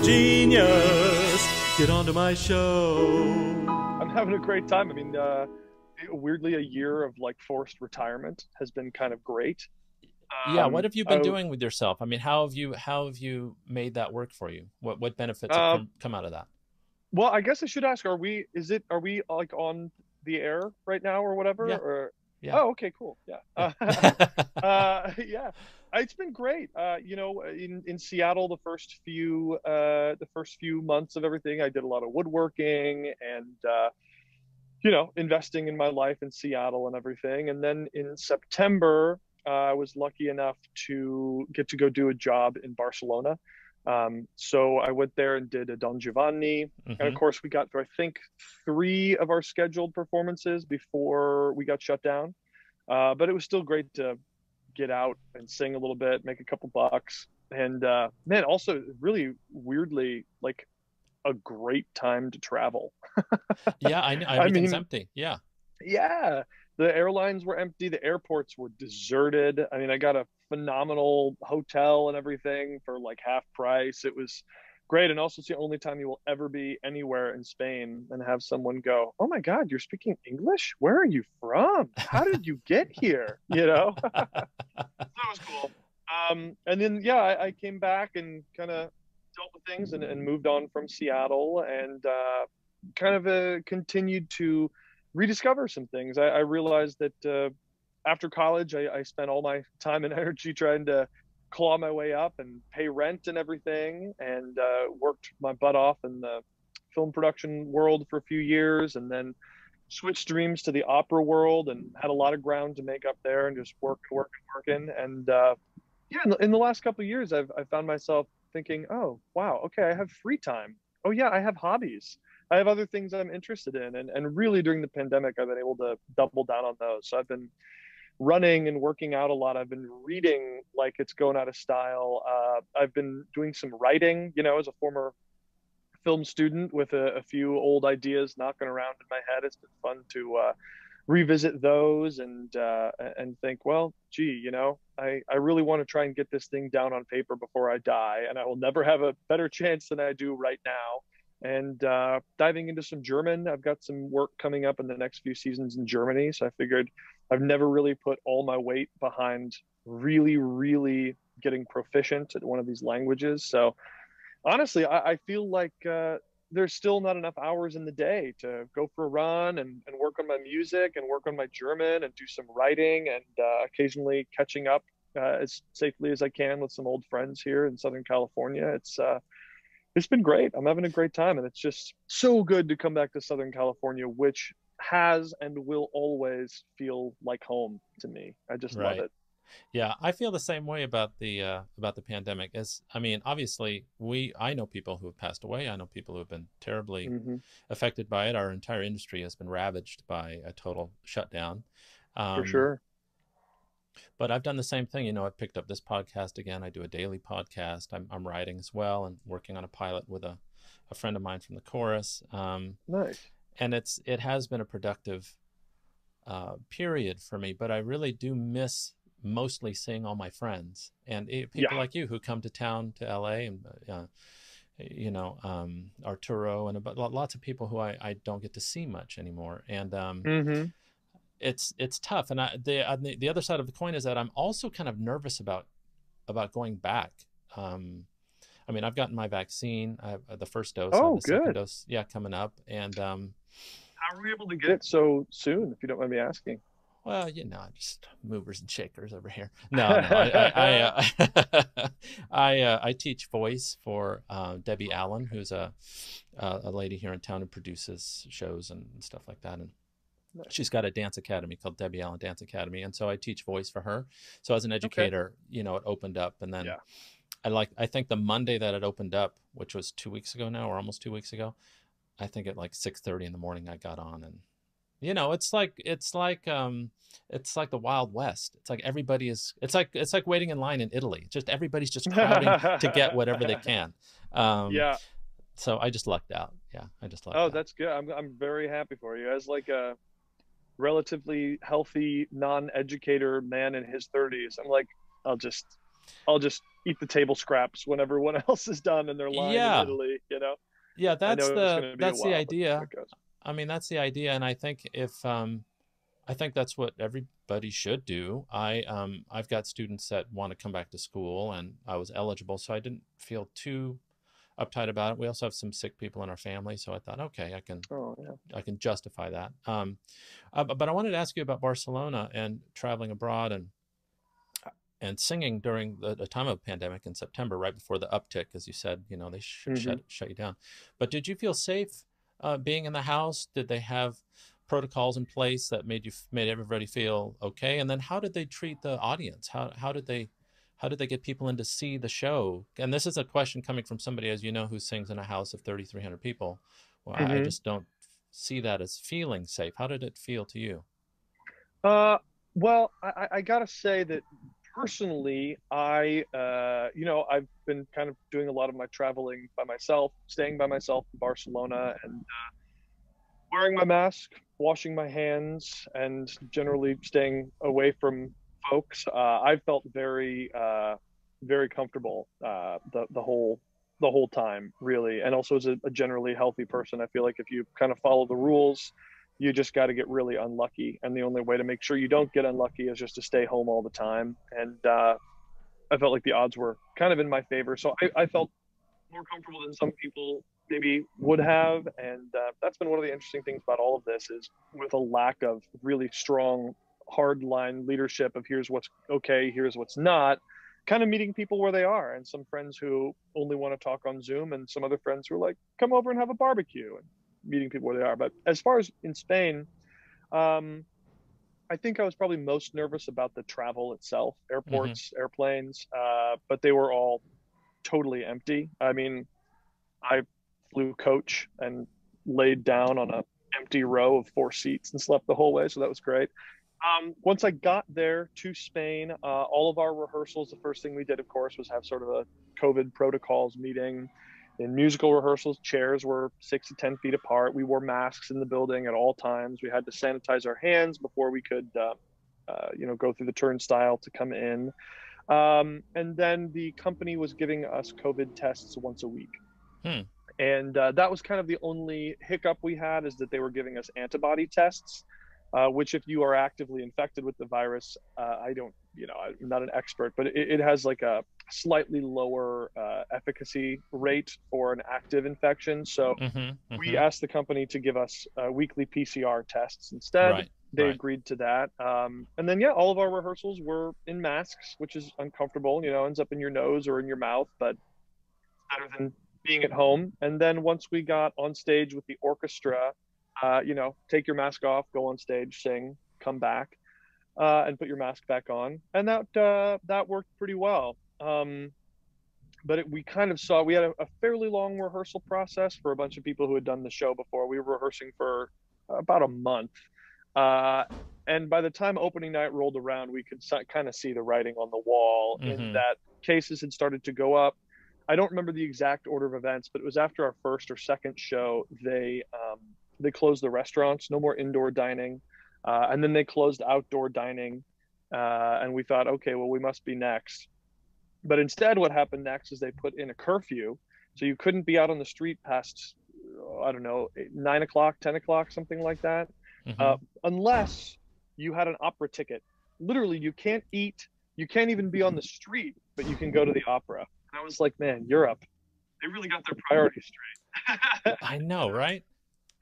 Genius, get onto my show. I'm having a great time. I mean, weirdly, a year of like forced retirement has been kind of great. Yeah, what have you been doing with yourself? I mean, how have you made that work for you? What benefits have come out of that? Well, I guess I should ask, are we like on the air right now or whatever? Yeah. Or Yeah. oh, okay, cool. Yeah. Yeah. It's been great. You know, in Seattle, the first few months of everything, I did a lot of woodworking and you know, investing in my life in Seattle and everything. And then in September, I was lucky enough to get to go do a job in Barcelona. So I went there and did a Don Giovanni. And of course, we got through, I think, 3 of our scheduled performances before we got shut down. But it was still great to get out and sing a little bit, make a couple bucks. And man, also really weirdly, like a great time to travel. Yeah, I know. Everything's empty. Yeah. Yeah. The airlines were empty. The airports were deserted. I mean, I got a phenomenal hotel and everything for like half price. It was great. And also, it's the only time you will ever be anywhere in Spain and have someone go, "Oh my God, you're speaking English? Where are you from? How did you get here?" You know? That was cool. And then, yeah, I came back and kind of dealt with things and moved on from Seattle and kind of continued to rediscover some things. I realized that after college, I spent all my time and energy trying to claw my way up and pay rent and everything, and worked my butt off in the film production world for a few years, and then switched streams to the opera world and had a lot of ground to make up there and just working. And yeah, in the last couple of years, I've found myself thinking, oh, wow, okay, I have free time. Oh yeah, I have hobbies. I have other things I'm interested in. And really during the pandemic, I've been able to double down on those. So I've been running and working out a lot. I've been reading like it's going out of style. I've been doing some writing, you know, as a former film student with a few old ideas knocking around in my head. It's been fun to revisit those and think, well, gee, you know, I really want to try and get this thing down on paper before I die, and I will never have a better chance than I do right now. And diving into some German. I've got some work coming up in the next few seasons in Germany, so I figured I've never really put all my weight behind really getting proficient at one of these languages. So honestly, I feel like there's still not enough hours in the day to go for a run and work on my music and work on my German and do some writing and occasionally catching up as safely as I can with some old friends here in Southern California. It's been great. I'm having a great time, and it's just so good to come back to Southern California, which has and will always feel like home to me. I just love it. Yeah, I feel the same way about the pandemic. I mean, obviously, I know people who have passed away. I know people who have been terribly affected by it. Our entire industry has been ravaged by a total shutdown. For sure. But I've done the same thing. You know, I've picked up this podcast again. I do a daily podcast. I'm writing as well and working on a pilot with a friend of mine from the chorus. Nice. And it has been a productive period for me, but I really do miss mostly seeing all my friends and people like you who come to town to LA and you know, Arturo and lots of people who I don't get to see much anymore. And it's tough. And the other side of the coin is that I'm also kind of nervous about going back. I mean, I've gotten my vaccine. I have the first dose. Oh, I have the second good. dose, coming up. And how were you able to get it so soon, if you don't mind me asking? Well, you know, just movers and shakers over here. No, I teach voice for Debbie Allen, who's a lady here in town who produces shows and stuff like that. And she's got a dance academy called Debbie Allen Dance Academy, and so I teach voice for her. So as an educator, you know, it opened up, and then I think the Monday that it opened up, which was 2 weeks ago now, or almost 2 weeks ago, I think at like 6:30 in the morning I got on, and you know, it's like the Wild West. It's like everybody is. It's like waiting in line in Italy. Just everybody's just crowding to get whatever they can. Yeah. So I just lucked out. Yeah, I just lucked out. Oh, that's good. I'm very happy for you. As like a relatively healthy non-educator man in his 30s, I'm like, I'll just eat the table scraps when everyone else is done and they're lying in Yeah. Italy, you know. Yeah, I know it's going to be a that's the while, but idea. it goes. I mean, that's the idea, and I think if I think that's what everybody should do. I've got students that want to come back to school, and I was eligible, so I didn't feel too uptight about it. We also have some sick people in our family, so I thought, okay, Oh yeah. I can justify that. But I wanted to ask you about Barcelona and traveling abroad and singing during the time of pandemic in September, right before the uptick, as you said. You know, they Mm-hmm. shut you down. But did you feel safe being in the house? Did they have protocols in place that made everybody feel okay? And then how did they treat the audience? How did they get people in to see the show? And this is a question coming from somebody, as you know, who sings in a house of 3,300 people. Well, I Mm-hmm. just don't see that as feeling safe. How did it feel to you? Well, I gotta say that personally, I've been kind of doing a lot of my traveling by myself, staying by myself in Barcelona, and wearing my mask, washing my hands, and generally staying away from folks. I felt very comfortable the whole time, really. And also, as a generally healthy person, I feel like if you kind of follow the rules, you just got to get really unlucky. And the only way to make sure you don't get unlucky is just to stay home all the time. And I felt like the odds were kind of in my favor, so I felt more comfortable than some people maybe would have. And that's been one of the interesting things about all of this is with a lack of really strong hard line leadership of here's what's okay, here's what's not, kind of meeting people where they are, and some friends who only want to talk on Zoom, and some other friends who are like, come over and have a barbecue, and meeting people where they are. But as far as in Spain, um, I think I was probably most nervous about the travel itself, Mm-hmm. airports, airplanes, but they were all totally empty. I mean, I flew coach and laid down on a empty row of 4 seats and slept the whole way, so that was great. Once I got there to Spain, all of our rehearsals, the first thing we did, of course, was have sort of a COVID protocols meeting. In musical rehearsals, chairs were 6 to 10 feet apart. We wore masks in the building at all times. We had to sanitize our hands before we could, go through the turnstile to come in. And then the company was giving us COVID tests once a week. Hmm. And that was kind of the only hiccup we had, is that they were giving us antibody tests, which if you are actively infected with the virus, I don't, I'm not an expert, but it has like a slightly lower efficacy rate for an active infection. So Mm-hmm. we Mm-hmm. asked the company to give us weekly PCR tests instead. Right. They Right. agreed to that. And then, yeah, all of our rehearsals were in masks, which is uncomfortable, ends up in your nose or in your mouth, but better than being at home. And then once we got on stage with the orchestra, take your mask off, go on stage, sing, come back, and put your mask back on, and that worked pretty well. But we kind of saw we had a fairly long rehearsal process for a bunch of people who had done the show before. We were rehearsing for about a month. Uh, and by the time opening night rolled around, we could kind of see the writing on the wall in Mm-hmm. that cases had started to go up. I don't remember the exact order of events, but it was after our first or second show, they closed the restaurants, no more indoor dining, and then they closed outdoor dining, and we thought, okay, well, we must be next. But instead, what happened next is they put in a curfew, so you couldn't be out on the street past, I don't know, 9 o'clock, 10 o'clock, something like that, uh, Mm-hmm. unless you had an opera ticket. Literally, you can't eat, you can't even be on the street, but you can go to the opera. And I was like, man, Europe, they really got their priorities straight. I know, right?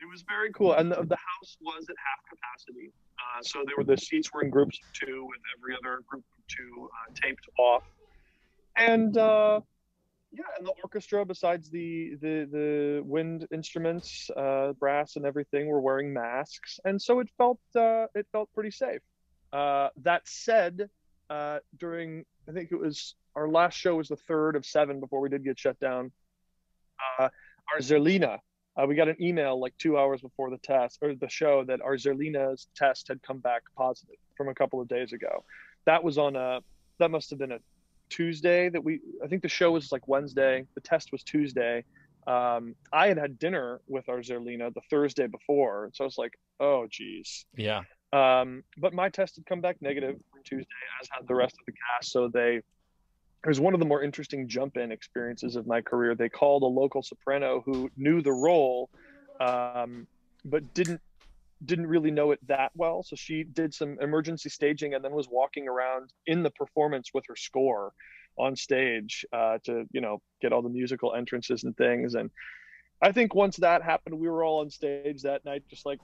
It was very cool, and the house was at half capacity. So the seats were in groups of two, with every other group of two taped off. And yeah, and the orchestra, besides the wind instruments, brass and everything, were wearing masks, and so it felt pretty safe. That said, during, I think it was our last show was the third of seven before we did get shut down. Our Zerlina, we got an email like 2 hours before the test or the show that our Zerlina's test had come back positive from a couple of days ago. That was that must have been a Tuesday I think the show was like Wednesday. The test was Tuesday. I had dinner with our Zerlina the Thursday before. So I was like, oh, geez. Yeah. But my test had come back negative on Tuesday, as had the rest of the cast. So they it was one of the more interesting jump-in experiences of my career. They called a local soprano who knew the role, but didn't really know it that well. So she did some emergency staging and then was walking around in the performance with her score on stage to, you know, get all the musical entrances and things. And I think once that happened, we were all on stage that night, just like,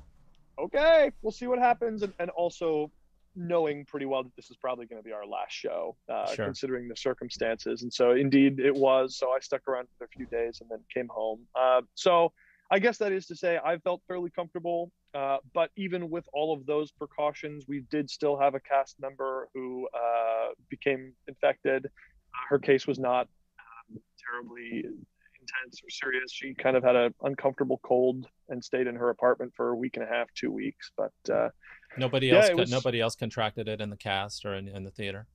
okay, we'll see what happens. And also knowing pretty well that this is probably going to be our last show, Sure. considering the circumstances. And so indeed it was. So I stuck around for a few days and then came home. So I guess that is to say I felt fairly comfortable. But even with all of those precautions, we did still have a cast member who became infected. Her case was not terribly intense or serious. She kind of had an uncomfortable cold and stayed in her apartment for a week and a half, 2 weeks. But nobody yeah, else nobody else contracted it in the cast or in the theater.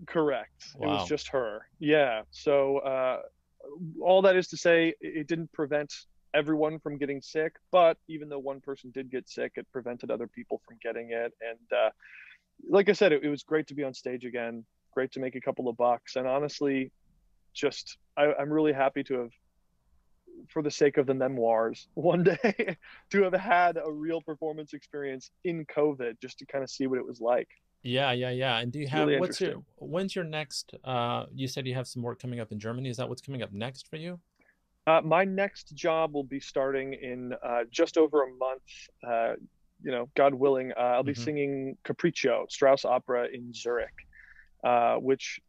Correct. Wow. It was just her. Yeah. So all that is to say, it didn't prevent everyone from getting sick, but even though one person did get sick, it prevented other people from getting it. And like I said, it was great to be on stage again, great to make a couple of bucks. And honestly, just I'm really happy to have, for the sake of the memoirs, one day to have had a real performance experience in COVID, just to kind of see what it was like. Yeah. And do you It's have, really when's your next, you said you have some work coming up in Germany. Is that what's coming up next for you? My next job will be starting in just over a month. You know, God willing, I'll be singing Capriccio, Strauss opera in Zurich, which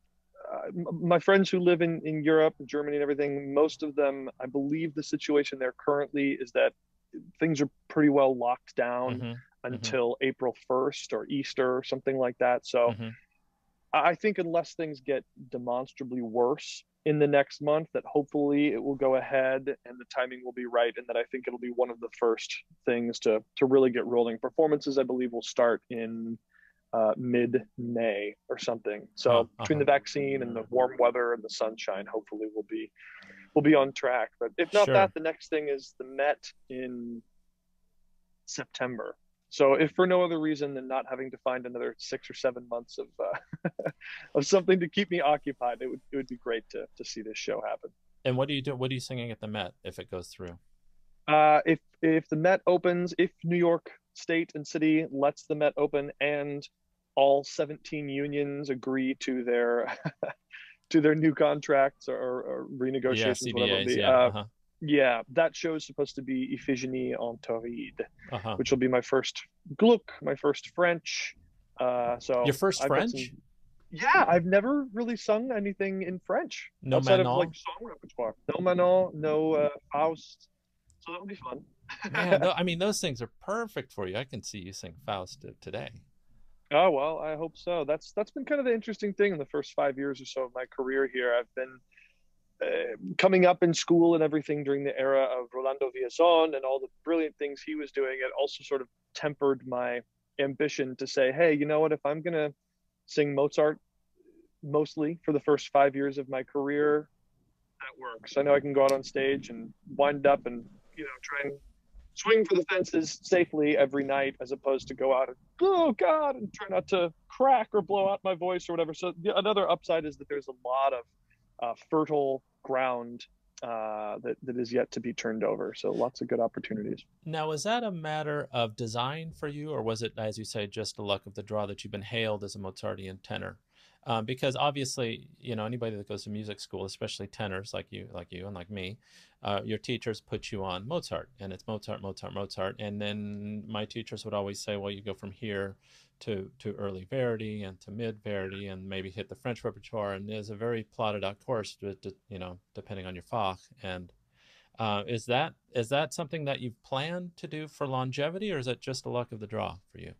my friends who live in Europe, Germany and everything, most of them, I believe the situation there currently is that things are pretty well locked down until April 1st or Easter or something like that. So I think unless things get demonstrably worse in the next month, that hopefully it will go ahead and the timing will be right, and that I think it'll be one of the first things to really get rolling. Performances, I believe, will start in mid-May or something. So between the vaccine and the warm weather and the sunshine, hopefully we'll be on track. But if not that, the next thing is the Met in September. So if for no other reason than not having to find another 6 or 7 months of of something to keep me occupied, it would be great to see this show happen. And what do you do? What are you singing at the Met if it goes through? If the Met opens, if New York State and City lets the Met open, and all 17 unions agree to their to their new contracts or renegotiations, CBAs, whatever it be. Yeah, that show is supposed to be Iphigénie en Tauride, which will be my first Gluck, my first French. So your first French? Yeah, I've never really sung anything in French outside of like song repertoire. No Manon, no Faust. So that would be fun. Man, I mean, those things are perfect for you. I can see you sing Faust today. Oh, well, I hope so. That's been kind of the interesting thing in the first 5 years or so of my career here. I've been coming up in school and everything during the era of Rolando Villazón and all the brilliant things he was doing. It also sort of tempered my ambition to say, hey, you know what, if I'm going to sing Mozart mostly for the first 5 years of my career, that works. I know I can go out on stage and wind up and, you know, try and swing for the fences safely every night, as opposed to go out and, oh God, and try not to crack or blow out my voice or whatever. So another upside is that there's a lot of fertile ground that is yet to be turned over. So lots of good opportunities. Now, is that a matter of design for you, or was it, as you say, just the luck of the draw that you've been hailed as a Mozartian tenor? Because obviously, you know, anybody that goes to music school, especially tenors like you and like me, your teachers put you on Mozart, and it's Mozart, Mozart, Mozart. And then my teachers would always say, well, you go from here to early Verdi and to mid Verdi and maybe hit the French repertoire. And there's a very plotted out course, you know, depending on your Fach. And is that something that you've planned to do for longevity, or is that just the luck of the draw for you?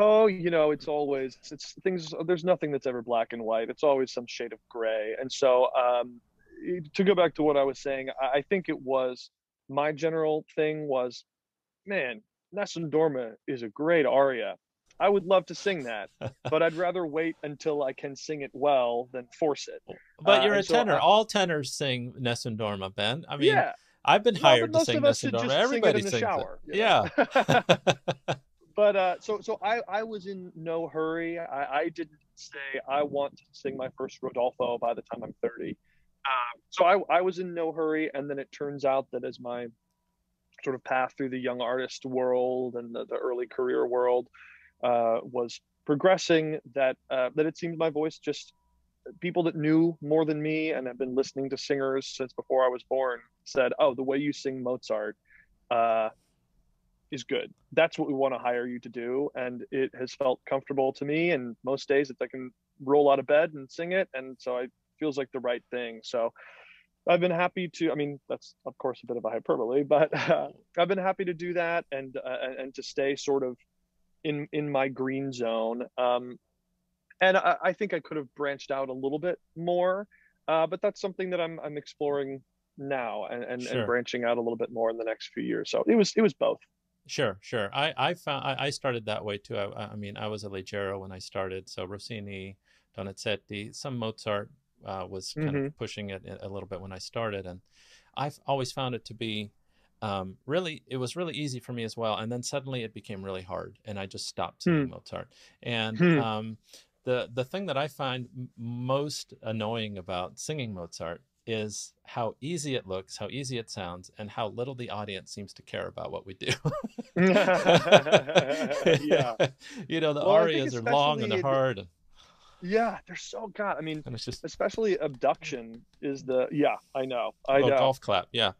Oh, you know, it's things, there's nothing that's ever black and white. It's always some shade of gray. And so to go back to what I was saying, I think it was, my general thing was, man, Nessun Dorma is a great aria. I would love to sing that, but I'd rather wait until I can sing it well than force it. But you're a tenor. All tenors sing Nessun Dorma, Ben. I mean, yeah. I've been hired to sing Nessun Dorma. Everybody sings shower, it. Yeah. But so I was in no hurry. I didn't say I want to sing my first Rodolfo by the time I'm 30. So I was in no hurry, and then it turns out that as my sort of path through the young artist world and the early career world was progressing, that it seemed my voice just, people that knew more than me and have been listening to singers since before I was born said, "Oh, the way you sing Mozart is good. That's what we want to hire you to do." And it has felt comfortable to me. And most days, if I can roll out of bed and sing it, and so it feels like the right thing. So I've been happy to. I mean, that's of course a bit of a hyperbole, but I've been happy to do that and to stay sort of in my green zone. And I think I could have branched out a little bit more, but that's something that I'm exploring now, and Sure. branching out a little bit more in the next few years. So it was both. Sure. I found I started that way too. I mean, I was a leggero when I started, so Rossini, Donizetti, some Mozart was kind of pushing it a little bit when I started, and I've always found it to be it was really easy for me as well. And then suddenly it became really hard, and I just stopped singing Mozart. And the thing that I find most annoying about singing Mozart is how easy it looks, how easy it sounds, and how little the audience seems to care about what we do. Yeah. You know, the Well, arias are long and they're hard. Yeah, they're so God. I mean, And it's just especially Abduction is I know. golf clap. Yeah.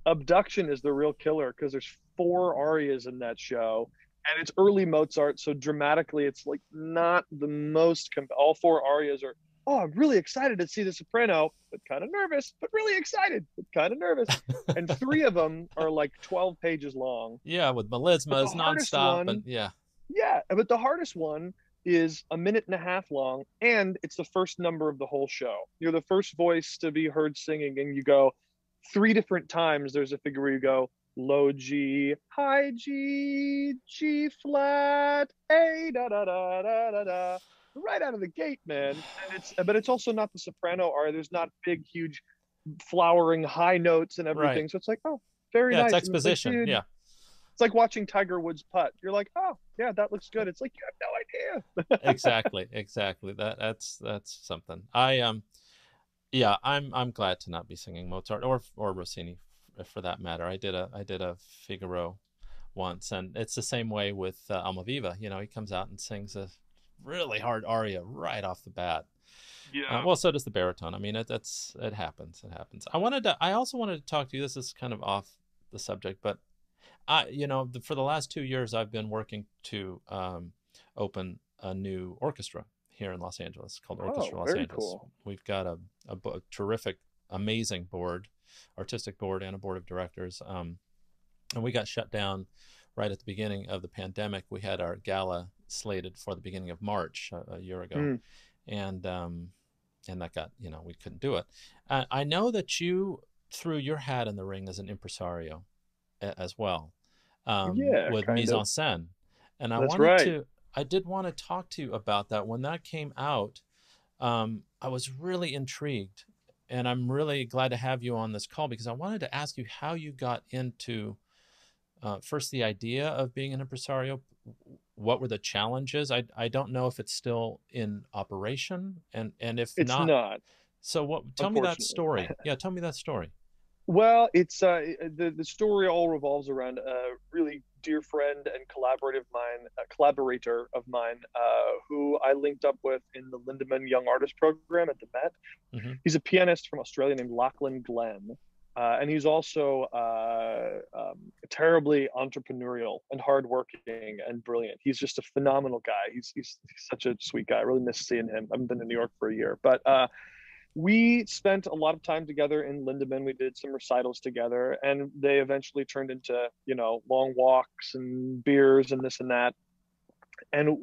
Abduction is the real killer because there's 4 arias in that show, and it's early Mozart, so dramatically it's like not the most. All 4 arias are. Oh, I'm really excited to see the soprano, but kind of nervous, but really excited, but kind of nervous. And 3 of them are like 12 pages long. Yeah, with melismas nonstop, and yeah. Yeah, but the hardest one is a minute and a half long, and it's the first number of the whole show. You're the first voice to be heard singing, and you go 3 different times. There's a figure where you go low G, high G, G flat, A, da da da da da da, right out of the gate, man. But it's also not the soprano aria. There's not big, huge, flowering high notes and everything. Right. So it's like, oh, very nice. It's exposition. It's like, dude, yeah. It's like watching Tiger Woods putt. You're like, oh yeah, that looks good. It's like you have no idea. Exactly. That's something. I'm glad to not be singing Mozart or Rossini for that matter. I did a Figaro once, and it's the same way with Almaviva. You know, he comes out and sings a really hard aria right off the bat. Yeah. Well, so does the baritone. I mean, it happens. It happens. I also wanted to talk to you. This is kind of off the subject, but for the last 2 years, I've been working to open a new orchestra here in Los Angeles called Orchestra Los Angeles. Cool. We've got a terrific, amazing board, artistic board, and a board of directors. And we got shut down right at the beginning of the pandemic. We had our gala slated for the beginning of March a year ago, and that got, we couldn't do it. I know that you threw your hat in the ring as an impresario as well, with mise en scène, and I did want to talk to you about that. When that came out, I was really intrigued, and I'm really glad to have you on this call because I wanted to ask you how you got into first the idea of being an impresario. What were the challenges? I don't know if it's still in operation, and if it's not. So tell me that story. Yeah, tell me that story. Well, it's the story all revolves around a really dear friend and collaborator of mine, who I linked up with in the Lindemann Young Artist Program at the Met. Mm-hmm. He's a pianist from Australia named Lachlan Glenn, and he's also terribly entrepreneurial and hardworking and brilliant. He's just a phenomenal guy. He's such a sweet guy. I really miss seeing him. I haven't been to New York for a year, but we spent a lot of time together in Lindemann. We did some recitals together, and they eventually turned into, long walks and beers and this and that. And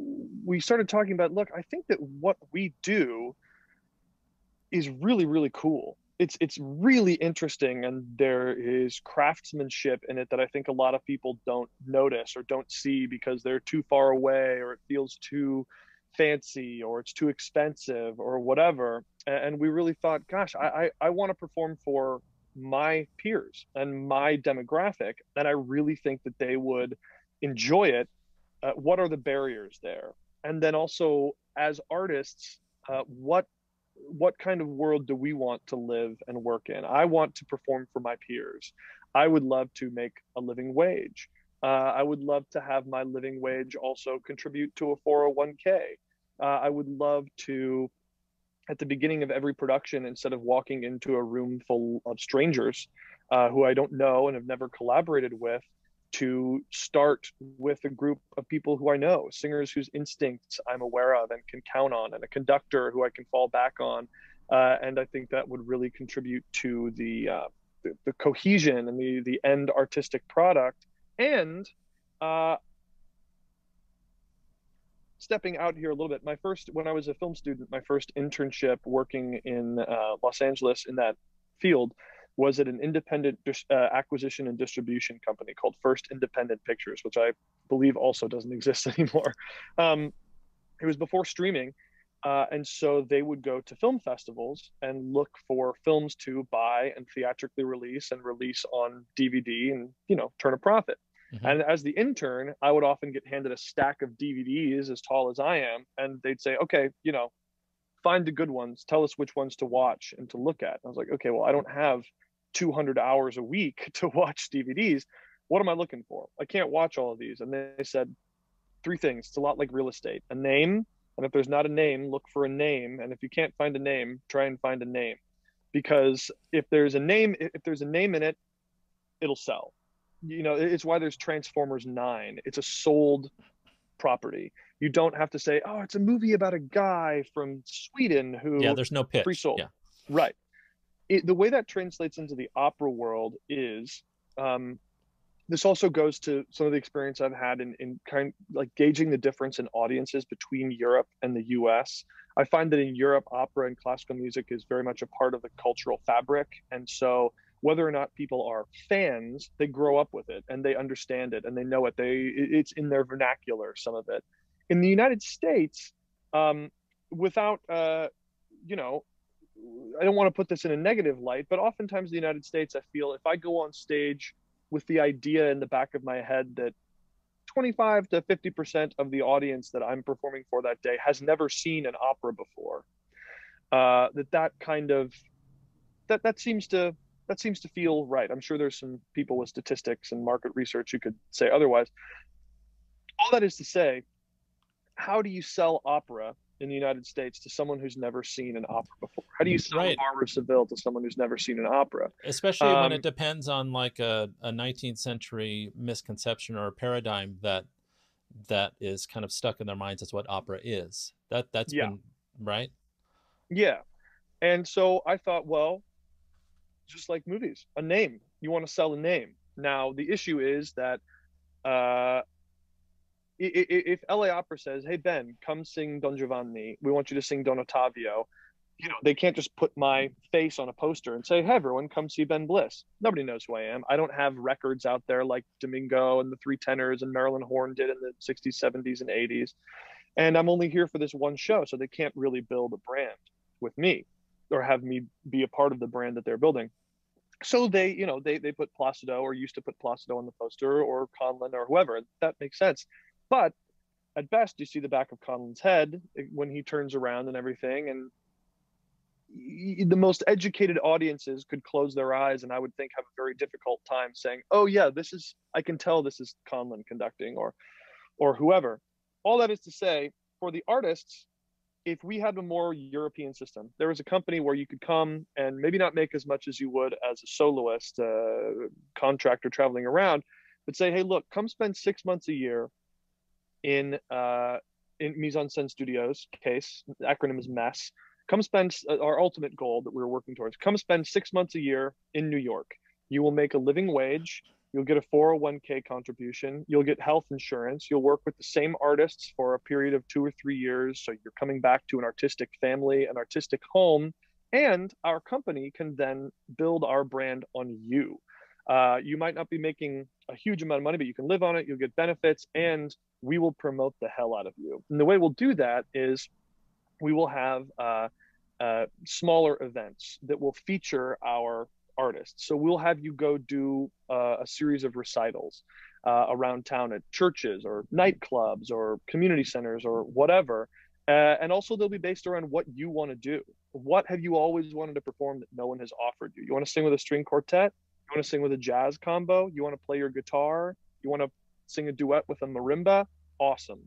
we started talking about, look, I think that what we do is really, really cool. It's really interesting, and there is craftsmanship in it that I think a lot of people don't notice or don't see because they're too far away, or it feels too fancy, or it's too expensive, or whatever. And we really thought, gosh, I want to perform for my peers and my demographic, and I really think that they would enjoy it. What are the barriers there? And then also, as artists, what kind of world do we want to live and work in? I want to perform for my peers. I would love to make a living wage. I would love to have my living wage also contribute to a 401k. I would love to, at the beginning of every production, instead of walking into a room full of strangers who I don't know and have never collaborated with, to start with a group of people who I know, singers whose instincts I'm aware of and can count on, and a conductor who I can fall back on. And I think that would really contribute to the cohesion and the end artistic product. And stepping out here a little bit, when I was a film student, my first internship working in Los Angeles in that field was at an independent acquisition and distribution company called First Independent Pictures, which I believe also doesn't exist anymore. It was before streaming. And so they would go to film festivals and look for films to buy and theatrically release and release on DVD and, turn a profit. Mm-hmm. And as the intern, I would often get handed a stack of DVDs as tall as I am. And they'd say, okay, find the good ones, tell us which ones to watch and to look at. And I was like, okay, well, I don't have 200 hours a week to watch DVDs. What am I looking for? I can't watch all of these. And they said 3 things. It's a lot like real estate: a name. And if there's not a name, look for a name. And if you can't find a name, try and find a name. Because if there's a name in it, it'll sell. It's why there's Transformers 9. It's a sold property. You don't have to say, oh, it's a movie about a guy from Sweden who... Yeah, there's no pitch. Pre-sold. Yeah. Right. The way that translates into the opera world is... this also goes to some of the experience I've had in kind of like gauging the difference in audiences between Europe and the US. I find that in Europe, opera and classical music is very much a part of the cultural fabric. And so whether or not people are fans, they grow up with it and they understand it and they know it. It's in their vernacular, some of it. In the United States, without, I don't want to put this in a negative light, but oftentimes in the United States, I feel if I go on stage with the idea in the back of my head that 25 to 50% of the audience that I'm performing for that day has never seen an opera before, that seems to feel right. I'm sure there's some people with statistics and market research who could say otherwise. All that is to say, how do you sell opera in the United States to someone who's never seen an opera before? How do you sell Barber of Seville to someone who's never seen an opera? Especially when it depends on like a 19th century misconception or a paradigm that is kind of stuck in their minds as what opera is. That's been right. Yeah. And so I thought, well, just like movies, a name. You want to sell a name. Now, the issue is that if LA Opera says, hey, Ben, come sing Don Giovanni, we want you to sing Don Ottavio, they can't just put my face on a poster and say, hey, everyone, come see Ben Bliss. Nobody knows who I am. I don't have records out there like Domingo and the Three Tenors and Marilyn Horne did in the 60s, 70s, and 80s. And I'm only here for this one show, so they can't really build a brand with me or have me be a part of the brand that they're building. So they put Placido, or used to put Placido on the poster, or Conlon, or whoever. That makes sense. But at best, you see the back of Conlon's head when he turns around and everything. And the most educated audiences could close their eyes and I would think have a very difficult time saying, oh yeah, I can tell this is Conlon conducting or whoever. All that is to say, for the artists, if we had a more European system, there was a company where you could come and maybe not make as much as you would as a soloist, contractor traveling around, but say, hey, look, come spend 6 months a year in Mise en Scène Studios, case, the acronym is MESS. Come spend our ultimate goal that we're working towards. Come spend 6 months a year in New York. You will make a living wage. You'll get a 401k contribution. You'll get health insurance. You'll work with the same artists for a period of 2 or 3 years. So you're coming back to an artistic family, an artistic home, and our company can then build our brand on you. You might not be making a huge amount of money, but you can live on it. You'll get benefits, and we will promote the hell out of you. And the way we'll do that is we will have smaller events that will feature our artists. So we'll have you go do a series of recitals around town at churches or nightclubs or community centers or whatever. And also they'll be based around what you want to do. What have you always wanted to perform that no one has offered you? You want to sing with a string quartet? You want to sing with a jazz combo? You want to play your guitar? You want to sing a duet with a marimba? Awesome.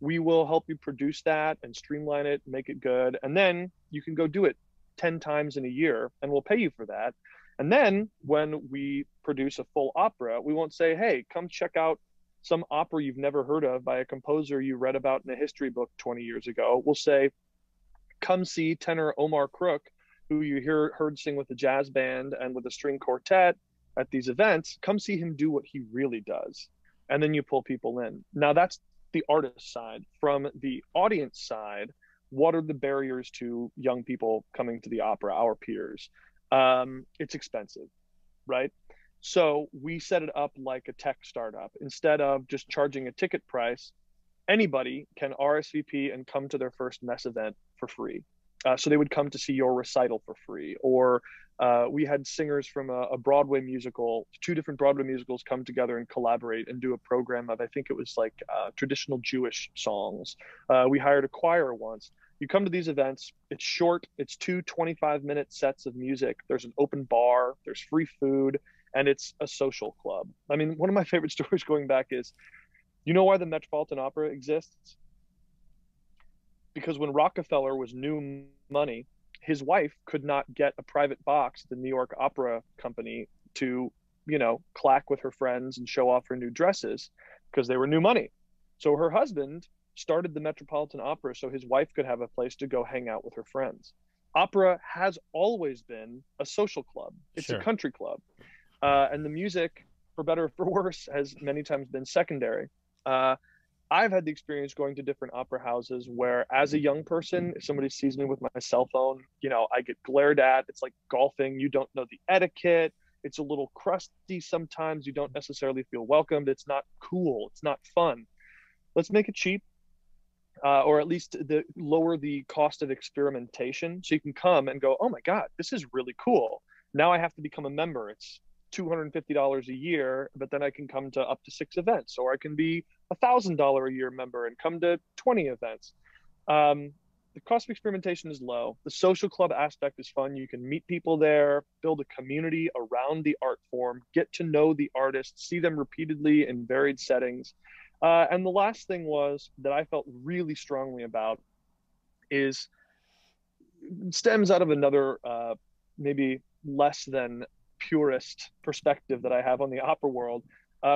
We will help you produce that and streamline it, make it good. And then you can go do it 10 times in a year and we'll pay you for that. And then when we produce a full opera, we won't say, hey, come check out some opera you've never heard of by a composer you read about in a history book 20 years ago. We'll say, come see tenor Omar Crook, who you heard sing with the jazz band and with a string quartet at these events. Come see him do what he really does. And then you pull people in. Now that's the artist side. From the audience side, what are the barriers to young people coming to the opera, our peers? It's expensive, right? So we set it up like a tech startup. Instead of just charging a ticket price, anybody can RSVP and come to their first mess event for free. So they would come to see your recital for free. Or we had singers from a Broadway musical, 2 different Broadway musicals come together and collaborate and do a program of, I think it was like traditional Jewish songs. We hired a choir once. You come to these events, it's short, it's 2 25-minute sets of music. There's an open bar, there's free food, and it's a social club. I mean, one of my favorite stories going back is, you know why the Metropolitan Opera exists? Because when Rockefeller was new money, his wife could not get a private box at the New York Opera Company to, clack with her friends and show off her new dresses because they were new money. So her husband started the Metropolitan Opera so his wife could have a place to go hang out with her friends. Opera has always been a social club. It's a country club. And the music, for better or for worse, has many times been secondary. I've had the experience going to different opera houses where, as a young person, if somebody sees me with my cell phone, I get glared at. It's like golfing. You don't know the etiquette. It's a little crusty sometimes. You don't necessarily feel welcomed. It's not cool. It's not fun. Let's make it cheap, or at least lower the cost of experimentation, so you can come and go, oh my God, this is really cool. Now I have to become a member. It's $250 a year, but then I can come to up to 6 events, or I can be $1,000 a year member and come to 20 events. The cost of experimentation is low. The social club aspect is fun. You can meet people there, build a community around the art form, get to know the artists, see them repeatedly in varied settings. And the last thing was that I felt really strongly about stems out of another maybe less than purist perspective that I have on the opera world,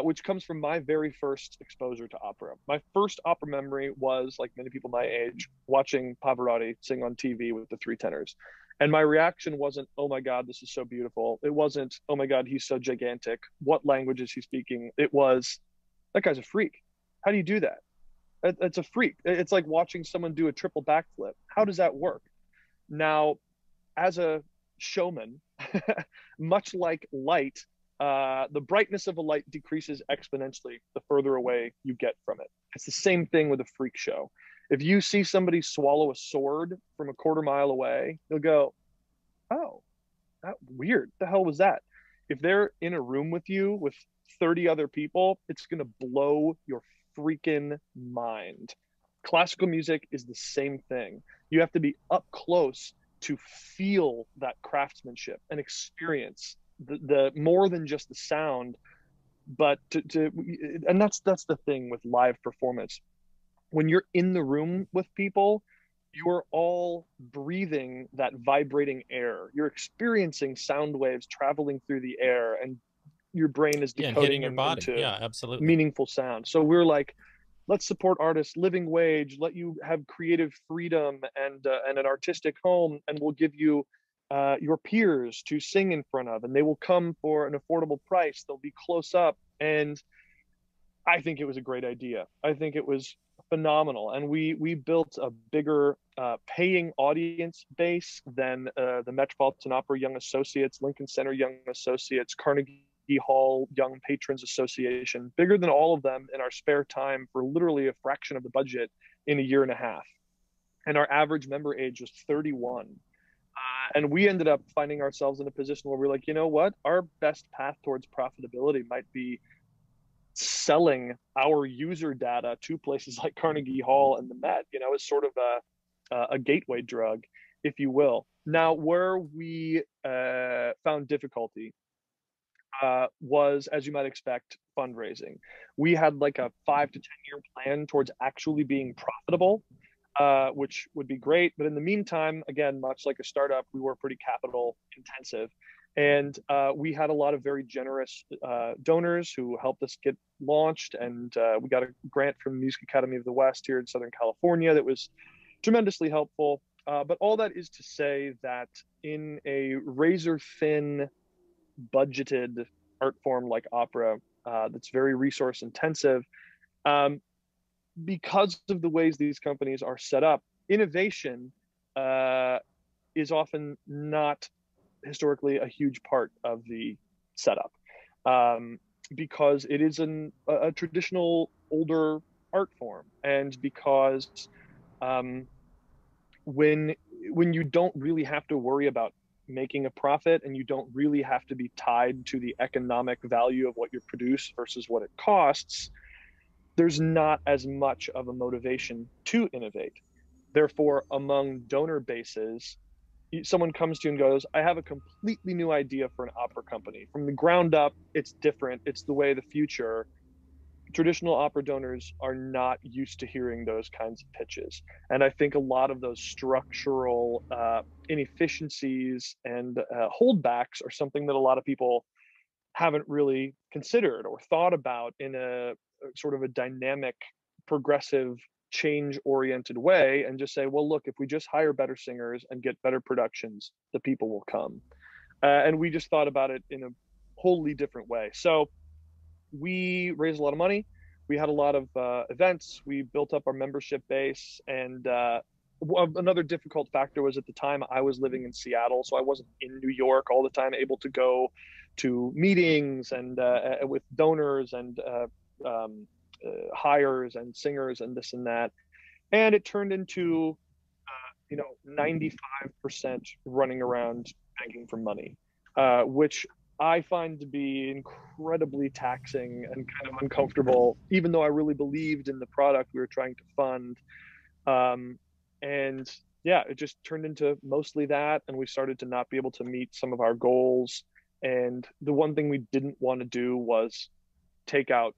which comes from my very first exposure to opera. My first opera memory was, like many people my age, watching Pavarotti sing on TV with the 3 tenors. And my reaction wasn't, oh my God, this is so beautiful. It wasn't, oh my God, he's so gigantic. What language is he speaking? It was, that guy's a freak. How do you do that? It's a freak. It's like watching someone do a triple backflip. How does that work? Now, as a showman, much like light, the brightness of a light decreases exponentially the further away you get from it. It's the same thing with a freak show. If you see somebody swallow a sword from a quarter mile away, you'll go, oh, that weird. The hell was that? If they're in a room with you with 30 other people, it's going to blow your freaking mind. Classical music is the same thing. You have to be up close to feel that craftsmanship and experience the more than just the sound, but and that's the thing with live performance. When you're in the room with people, you're all breathing that vibrating air. You're experiencing sound waves traveling through the air, and your brain is decoding your them body. into Absolutely meaningful sound. So we're like, let's support artists, living wage, let you have creative freedom and an artistic home, and we'll give you your peers to sing in front of, and they will come for an affordable price. They'll be close up. And I think it was a great idea. I think it was phenomenal. And we built a bigger paying audience base than the Metropolitan Opera Young Associates, Lincoln Center Young Associates, Carnegie Hall Young Patrons Association, bigger than all of them in our spare time for literally a fraction of the budget in a year and a half. And our average member age was 31. And we ended up finding ourselves in a position where we're like, you know what? Our best path towards profitability might be selling our user data to places like Carnegie Hall and the Met, you know, is sort of a gateway drug, if you will. Now, where we found difficulty was, as you might expect, fundraising. We had like a 5 to 10 year plan towards actually being profitable, which would be great. But in the meantime, again, much like a startup, we were pretty capital intensive. And we had a lot of very generous donors who helped us get launched. And we got a grant from the Music Academy of the West here in Southern California that was tremendously helpful. But all that is to say that in a razor thin, budgeted art form like opera, that's very resource intensive, because of the ways these companies are set up, innovation is often not historically a huge part of the setup, because it is a traditional older art form, and because when you don't really have to worry about making a profit, and you don't really have to be tied to the economic value of what you produce versus what it costs, there's not as much of a motivation to innovate. Therefore, among donor bases, someone comes to you and goes, I have a completely new idea for an opera company. From the ground up, it's different. It's the way of the future. Traditional opera donors are not used to hearing those kinds of pitches. And I think a lot of those structural inefficiencies and holdbacks are something that a lot of people haven't really considered or thought about in a sort of a dynamic, progressive, change-oriented way, and just say, well, look, if we just hire better singers and get better productions, the people will come. And we just thought about it in a wholly different way. So we raised a lot of money. We had a lot of events. We built up our membership base. And another difficult factor was, at the time I was living in Seattle, so I wasn't in New York all the time, able to go to meetings and with donors and hires and singers and this and that. And it turned into 95% running around begging for money, which I find to be incredibly taxing and kind of uncomfortable, even though I really believed in the product we were trying to fund. And yeah, it just turned into mostly that. And we started to not be able to meet some of our goals. And the one thing we didn't want to do was take out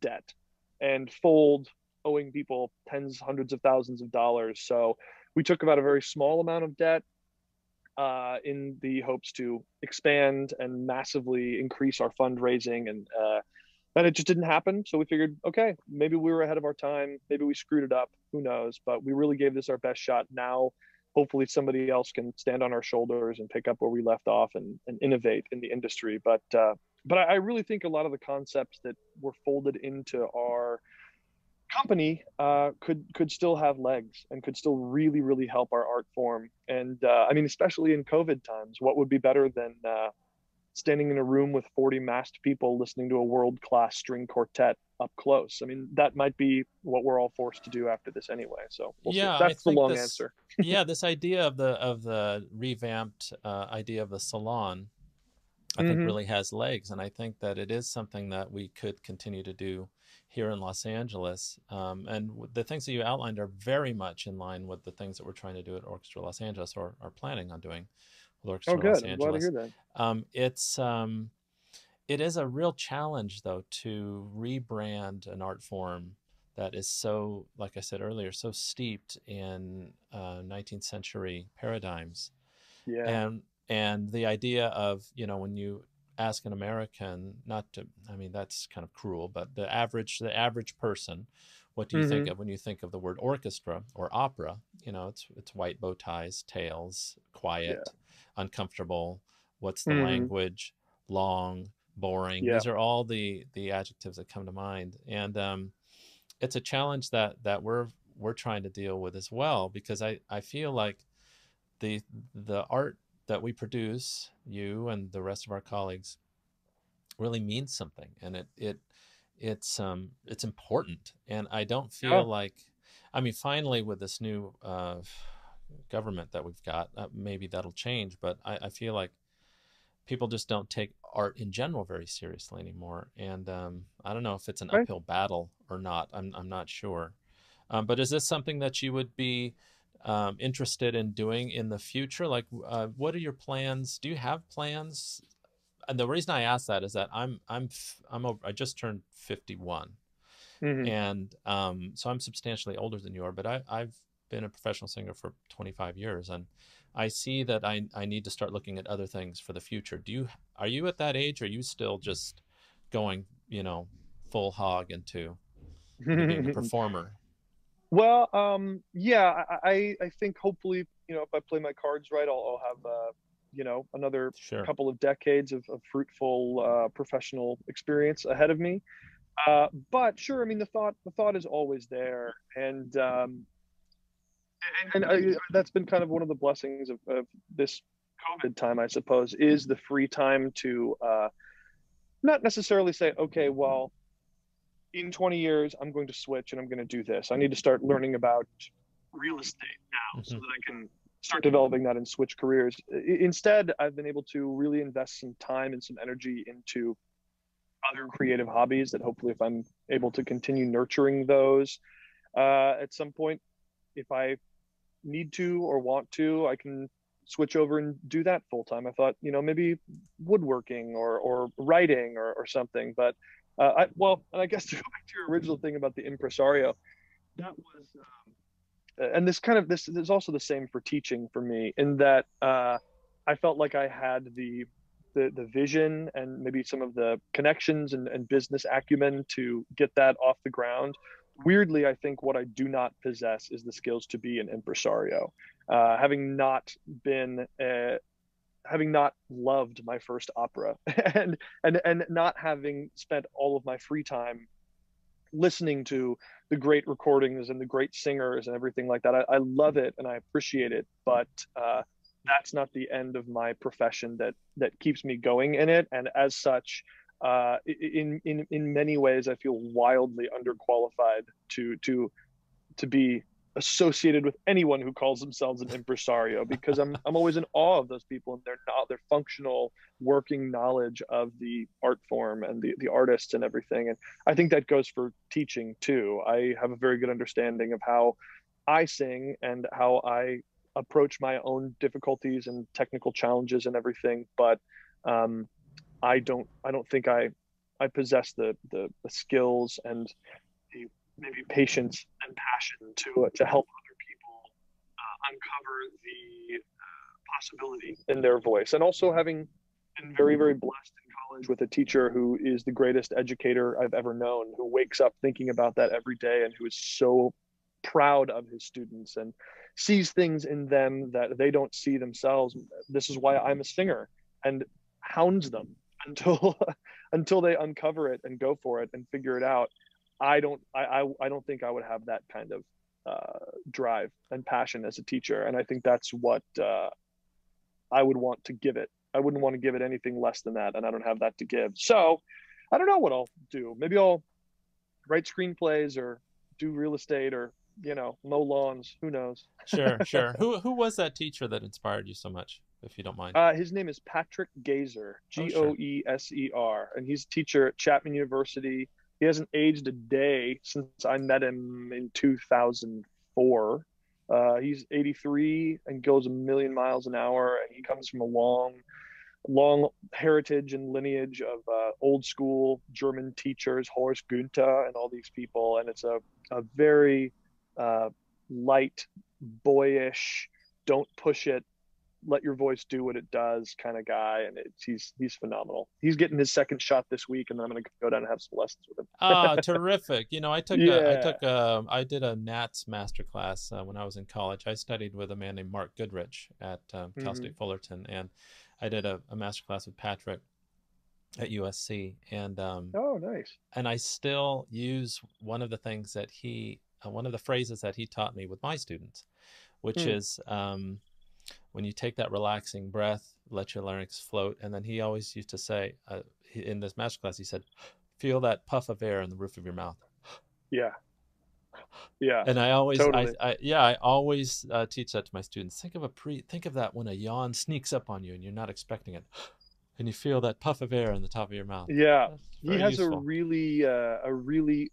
debt and fold owing people tens, hundreds of thousands of dollars. So we took about a very small amount of debt in the hopes to expand and massively increase our fundraising. And it just didn't happen. So we figured, okay, maybe we were ahead of our time. Maybe we screwed it up. Who knows? But we really gave this our best shot. Now, hopefully somebody else can stand on our shoulders and pick up where we left off and innovate in the industry. But I really think a lot of the concepts that were folded into our company could still have legs and could still really, really help our art form. And I mean, especially in COVID times, what would be better than standing in a room with 40 masked people listening to a world-class string quartet up close? I mean, that might be what we're all forced to do after this anyway. So we'll see. That's the long answer. Yeah, this idea of the revamped idea of the salon, I think really has legs, and I think that it is something that we could continue to do here in Los Angeles. And the things that you outlined are very much in line with the things that we're trying to do at Orchestra Los Angeles, or are planning on doing with Orchestra Los Angeles. I'm glad to hear that. It is a real challenge, though, to rebrand an art form that is so, like I said earlier, so steeped in 19th century paradigms. Yeah. And the idea of, when you ask an American, that's kind of cruel, but the average person, what do you think of when you think of the word orchestra or opera? It's white bow ties, tails, quiet, uncomfortable. What's the language? Long, boring. These are all the adjectives that come to mind. And it's a challenge that we're trying to deal with as well, because I feel like the art that we produce, you and the rest of our colleagues, really means something, and it's important. And I don't feel like, finally with this new government that we've got, maybe that'll change, but I feel like people just don't take art in general very seriously anymore. And I don't know if it's an Right. uphill battle or not. I'm not sure. But is this something that you would be interested in doing in the future? Like, what are your plans? Do you have plans? And the reason I ask that is that I just turned 51, Hmm. and so I'm substantially older than you are. But I've been a professional singer for 25 years, and I see that I need to start looking at other things for the future. Are you at that age? Or are you still just going, full hog into being a performer? Well, yeah, I think hopefully, if I play my cards right, I'll have, another Sure. couple of decades of fruitful professional experience ahead of me. But sure, I mean, the thought is always there, and that's been kind of one of the blessings of this COVID time, I suppose, is the free time to not necessarily say, okay, well, in 20 years, I'm going to switch and I'm going to do this. I need to start learning about real estate now so Hmm. that I can start developing that and switch careers. Instead, I've been able to really invest some time and some energy into other creative hobbies that hopefully, if I'm able to continue nurturing those at some point, if I need to or want to, I can switch over and do that full time. I thought, maybe woodworking or writing or something. But and I guess to go back to your original thing about the impresario, that was, and this is also the same for teaching for me, in that I felt like I had the vision and maybe some of the connections and business acumen to get that off the ground. Weirdly, I think what I do not possess is the skills to be an impresario. Having not been, having not loved my first opera, and not having spent all of my free time listening to the great recordings and the great singers and everything like that. I love it and I appreciate it, but that's not the end of my profession that keeps me going in it. And as such, in many ways, I feel wildly underqualified to be associated with anyone who calls themselves an impresario, because I'm always in awe of those people and their functional working knowledge of the art form and the artists and everything. And I think that goes for teaching too. I have a very good understanding of how I sing and how I approach my own difficulties and technical challenges and everything, but I don't think I possess the skills and the maybe patience and passion to help other people uncover the possibility in their voice. And also having been very, very blessed in college with a teacher who is the greatest educator I've ever known, who wakes up thinking about that every day and who is so proud of his students and sees things in them that they don't see themselves. This is why I'm a singer, and hounds them until until they uncover it and go for it and figure it out. I don't think I would have that kind of drive and passion as a teacher, and I think that's what I would want to give it. I wouldn't want to give it anything less than that, and I don't have that to give. So I don't know what I'll do. Maybe I'll write screenplays or do real estate or mow lawns. Who knows? Sure, sure. Who was that teacher that inspired you so much, if you don't mind? His name is Patrick Gazer, Oh, sure. Goeser, and he's a teacher at Chapman University. He hasn't aged a day since I met him in 2004. He's 83 and goes a million miles an hour, and he comes from a long heritage and lineage of old school German teachers, Horst Günther, and all these people. And it's a very light, boyish, don't push it, let your voice do what it does kind of guy. And he's phenomenal. He's getting his second shot this week, and I'm going to go down and have some lessons with him. Ah, terrific. Yeah. I did a Nats masterclass when I was in college. I studied with a man named Mark Goodrich at Cal Hmm. State Fullerton, and I did a masterclass with Patrick at USC, Oh, nice. and I still use one of the phrases that he taught me with my students, which Hmm. is when you take that relaxing breath, let your larynx float. And then he always used to say, in this masterclass, he said, feel that puff of air in the roof of your mouth. Yeah. Yeah. And I always, Totally. I always teach that to my students. Think of that when a yawn sneaks up on you and you're not expecting it. and you feel that puff of air in the top of your mouth. Yeah, That's he very has useful. a really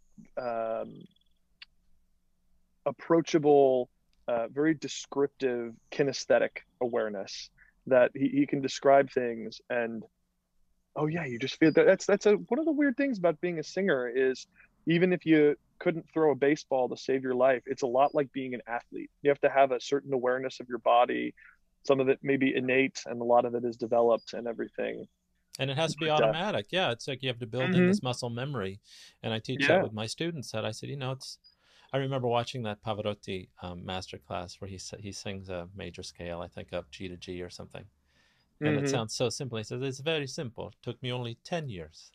approachable, very descriptive kinesthetic awareness that he can describe things and oh yeah, you just feel that one of the weird things about being a singer is even if you couldn't throw a baseball to save your life, it's a lot like being an athlete. You have to have a certain awareness of your body. Some of it may be innate and a lot of it is developed and everything. And it has to be But automatic. Yeah, it's like you have to build in mhm, this muscle memory. And I teach that yeah. with my students. That I said, it's. I remember watching that Pavarotti master class where he sings a major scale, I think up G to G or something. And it Hmm. sounds so simple. He says, it's very simple. It took me only 10 years.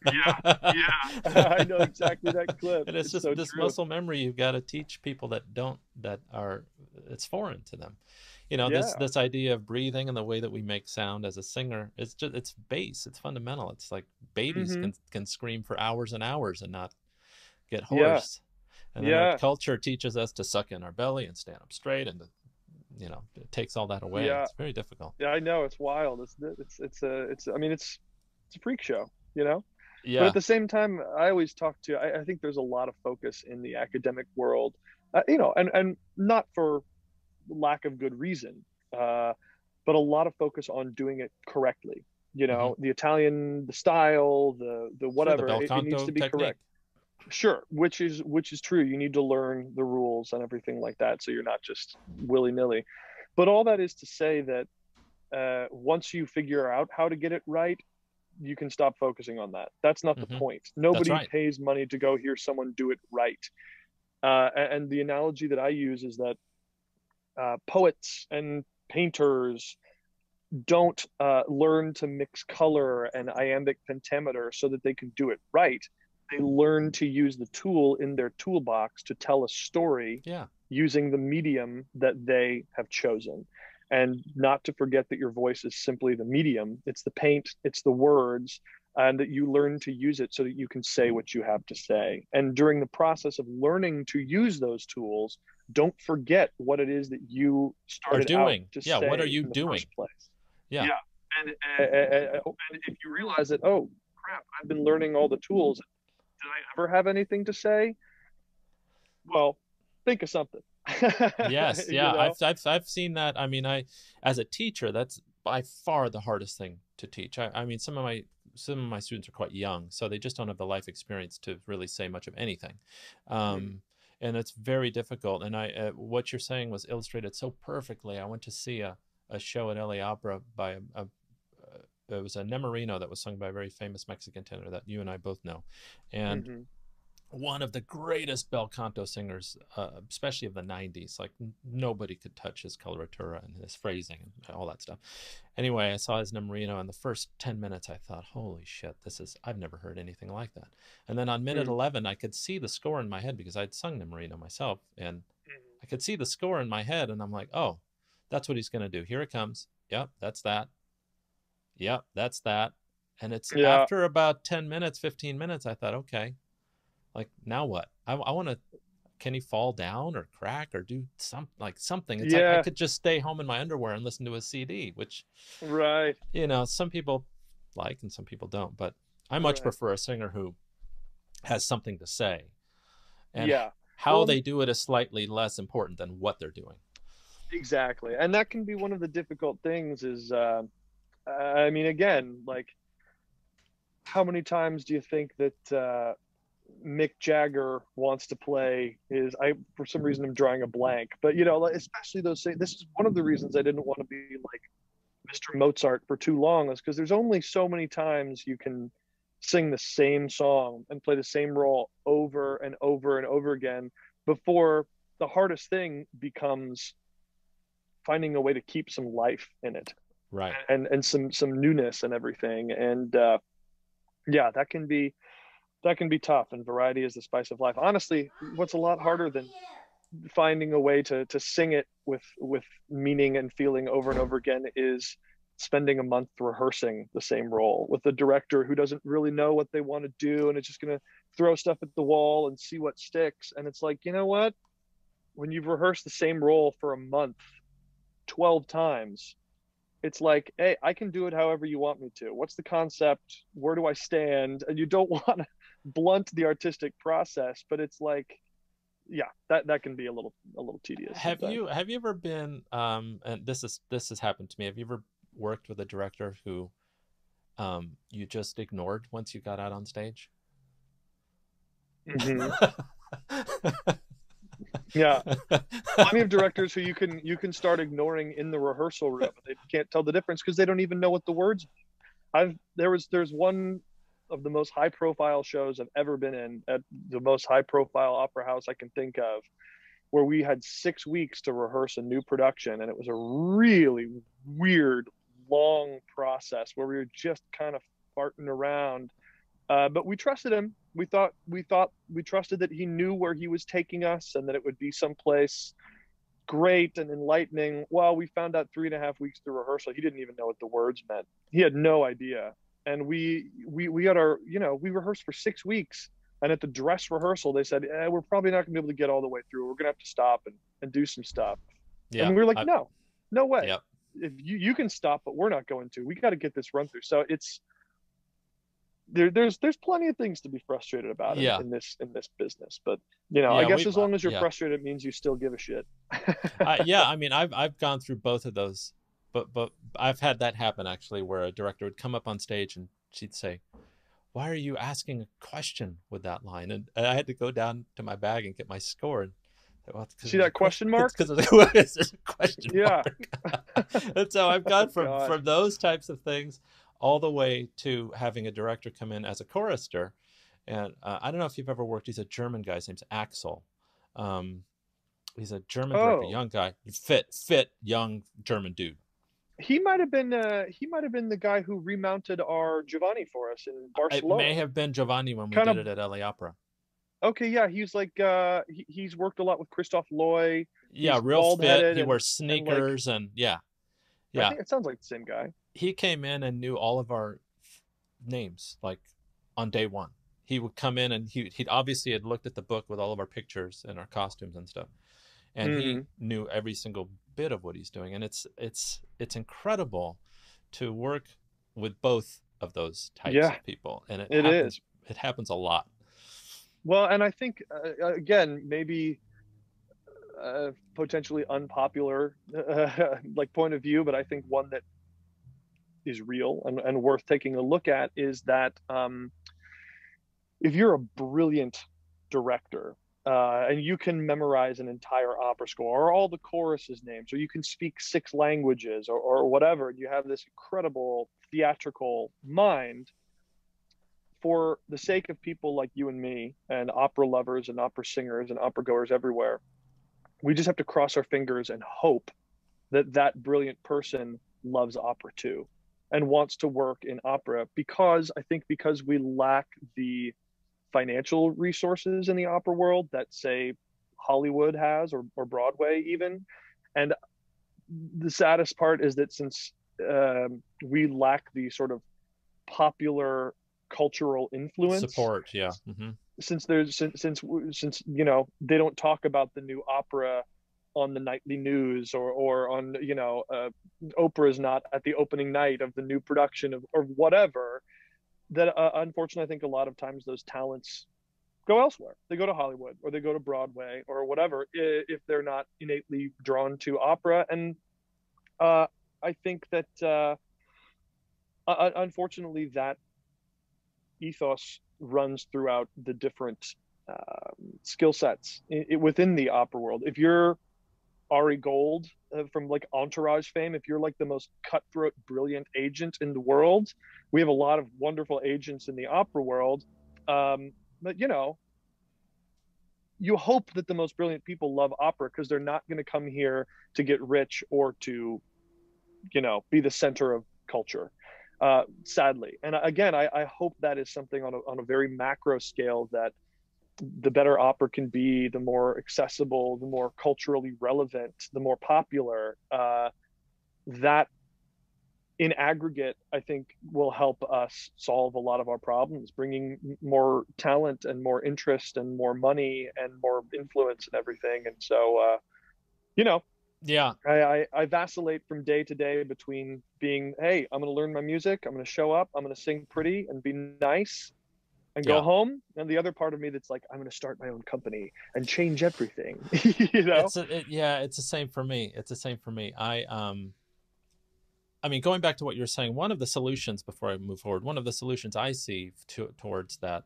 Yeah. Yeah. I know exactly that clip. And it's It's just so this true. muscle memory you've got to teach people it's foreign to them. Yeah. This idea of breathing and the way that we make sound as a singer, it's base, it's fundamental. It's like babies Hmm. can scream for hours and hours and not get Yeah. hoarse. And then our Yeah. culture teaches us to suck in our belly and stand up straight, and it takes all that away. Yeah. It's very difficult. Yeah. I know it's wild. I mean, it's a freak show, you know? But at Yeah. the same time, I always talk to, I think there's a lot of focus in the academic world, and not for lack of good reason, uh, but a lot of focus on doing it correctly. Hmm. The Italian, the style, the Sure, the whatever, bel it needs canto to be technique. correct. Sure, which is true. You need to learn the rules and everything like that, so you're not just willy nilly. But all that is to say that once you figure out how to get it right, you can stop focusing on that. That's not the Hmm. point. That's Nobody right. pays money to go hear someone do it right. And the analogy that I use is that poets and painters don't learn to mix color and iambic pentameter so that they can do it right. They learn to use the tool in their toolbox to tell a story Yeah. using the medium that they have chosen. And not to forget that your voice is simply the medium, it's the paint, it's the words, and that you learn to use it so that you can say what you have to say. And during the process of learning to use those tools, don't forget what it is that you Are started out doing. to Yeah. What are say you in the doing? first place. Yeah. Yeah. And if you realize that, oh crap, I've been learning all the tools. Did I ever have anything to say? Well, think of something. Yes. you Yeah. know? I've seen that. I mean, as a teacher, that's by far the hardest thing to teach. I mean, some of my students are quite young, so they just don't have the life experience to really say much of anything. Mm, Um, and it's very difficult. And what you're saying was illustrated so perfectly. I went to see a show at LA Opera by it was a Nemorino that was sung by a very famous Mexican tenor that you and I both know, and mm-hmm. one of the greatest bel canto singers, especially of the 90s. Like nobody could touch his coloratura and his phrasing and all that stuff. Anyway, I saw his Nemorino, and the first 10 minutes I thought, holy shit, I've never heard anything like that. And then on minute Mm, 11, I could see the score in my head because I'd sung Nemorino myself, and I could see the score in my head, and I'm like, oh, that's what he's going to do. Here it comes. Yep, that's that. Yep, that's that. And it's yeah, after about 10 minutes, 15 minutes, I thought, okay, like now what? I want to. Can he fall down or crack or do something? It's like I yeah, could just stay home in my underwear and listen to a CD, which right, some people like and some people don't. But I much right, prefer a singer who has something to say, and yeah. how Well, they do it is slightly less important than what they're doing. exactly, and that can be one of the difficult things. Is I mean, again, like how many times do you think that Mick Jagger wants to play is I for some reason I'm drawing a blank, but like, especially those this is one of the reasons I didn't want to be like Mr. Mozart for too long is because there's only so many times you can sing the same song and play the same role over and over and over again before the hardest thing becomes finding a way to keep some life in it Right. and some newness and everything and yeah that can be tough and variety is the spice of life honestly what's a lot harder than finding a way to sing it with meaning and feeling over and over again is spending a month rehearsing the same role with a director who doesn't really know what they want to do and it's just going to throw stuff at the wall and see what sticks and it's like you know what when you've rehearsed the same role for a month 12 times it's like, hey, I can do it however you want me to. What's the concept? Where do I stand? And you don't want to blunt the artistic process, but it's like, yeah, that can be a little tedious sometimes. Have you ever been and this has happened to me. Have you ever worked with a director who you just ignored once you got out on stage? Hmm. Yeah, plenty of directors who you can start ignoring in the rehearsal room. They can't tell the difference because they don't even know what the words mean. There's one of the most high profile shows I've ever been in at the most high profile opera house I can think of, where we had 6 weeks to rehearse a new production, and it was a really weird long process where we were just kind of farting around. But we trusted him. We trusted that he knew where he was taking us and that it would be someplace great and enlightening. Well, we found out 3.5 weeks through rehearsal, he didn't even know what the words meant. He had no idea. And we had our, we rehearsed for 6 weeks. And at the dress rehearsal, they said, we're probably not gonna be able to get all the way through. We're gonna have to stop and do some stuff. And Yeah, we were like, no way. yeah, If you can stop, but we're not going to. We got to get this run through. So it's there's plenty of things to be frustrated about yeah, in this business. But I yeah. guess as long as you're Yeah, frustrated, it means you still give a shit. yeah. I mean, I've gone through both of those, but I've had that happen actually, where a director would come up on stage and she'd say, "Why are you asking a question with that line?" And I had to go down to my bag and get my score. And well, it's because See there's a that question. question mark? Because there's a question Yeah. mark. And so I've gone God. from those types of things all the way to having a director come in as a chorister. And I don't know if you've ever worked. He's a German guy. His name's Axel. Um, he's a German director, Oh, young guy, fit young German dude. he might have been the guy who remounted our Giovanni for us in It Barcelona. may have been Giovanni when we Kind did of. it at LA Opera. Okay, yeah, he's like he's worked a lot with Christophe Loy. Yeah, He's real bald fit. headed He wears and like, sneakers and yeah, I yeah. think it sounds like the same guy. He came in and knew all of our names like on day one. He would come in and he'd obviously had looked at the book with all of our pictures and our costumes and stuff, and he Hmm. knew every single bit of what he's doing. And it's incredible to work with both of those types Yeah, of people, and it is. it happens a lot. Well, and I think again, maybe potentially unpopular like point of view, but I think one that is real and worth taking a look at is that if you're a brilliant director and you can memorize an entire opera score or all the choruses names, or you can speak 6 languages or whatever, you have this incredible theatrical mind. For the sake of people like you and me and opera lovers and opera singers and opera goers everywhere, we just have to cross our fingers and hope that that brilliant person loves opera too and wants to work in opera, because I think because we lack the financial resources in the opera world that, say, Hollywood has, or Broadway even. And the saddest part is that since we lack the sort of popular cultural influence, Support, yeah. Hmm. since they don't talk about the new opera on the nightly news, or on, Oprah's not at the opening night of the new production of or whatever, that unfortunately I think a lot of times those talents go elsewhere. They go to Hollywood or they go to Broadway or whatever, if they're not innately drawn to opera. And I think that unfortunately that ethos runs throughout the different skill sets within the opera world. If you're Ari Gold from like Entourage fame, if you're like the most cutthroat, brilliant agent in the world, we have a lot of wonderful agents in the opera world. But you hope that the most brilliant people love opera because they're not going to come here to get rich or to, be the center of culture. Sadly, and again, I hope that is something on a very macro scale, that the better opera can be, the more accessible, the more culturally relevant, the more popular, that in aggregate, I think will help us solve a lot of our problems, bringing more talent and more interest and more money and more influence and everything. And so, you know, Yeah. I vacillate from day to day between being, hey, I'm going to learn my music, I'm going to show up, I'm going to sing pretty and be nice and go Yeah. home, and the other part of me that's like, I'm going to start my own company and change everything. You know? Yeah, it's the same for me. It's the same for me. I mean, going back to what you're saying, one of the solutions, before I move forward, one of the solutions I see towards that,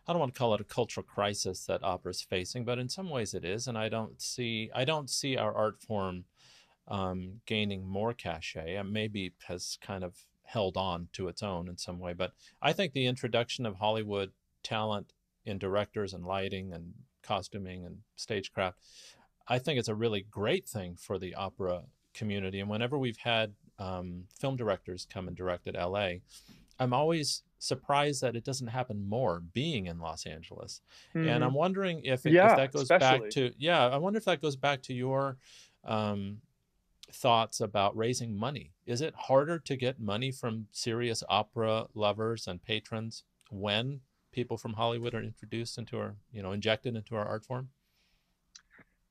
I don't want to call it a cultural crisis that opera is facing, but in some ways it is, and I don't see our art form gaining more cachet, and maybe has kind of held on to its own in some way. But I think the introduction of Hollywood talent in directors and lighting and costuming and stagecraft, I think it's a really great thing for the opera community. And whenever we've had film directors come and direct at LA, I'm always surprised that it doesn't happen more, being in Los Angeles. And I'm Hmm. wondering if Yeah, that goes back especially. to, yeah, I wonder if that goes back to your um, thoughts about raising money. Is it harder to get money from serious opera lovers and patrons when people from Hollywood are introduced into our, injected into our art form?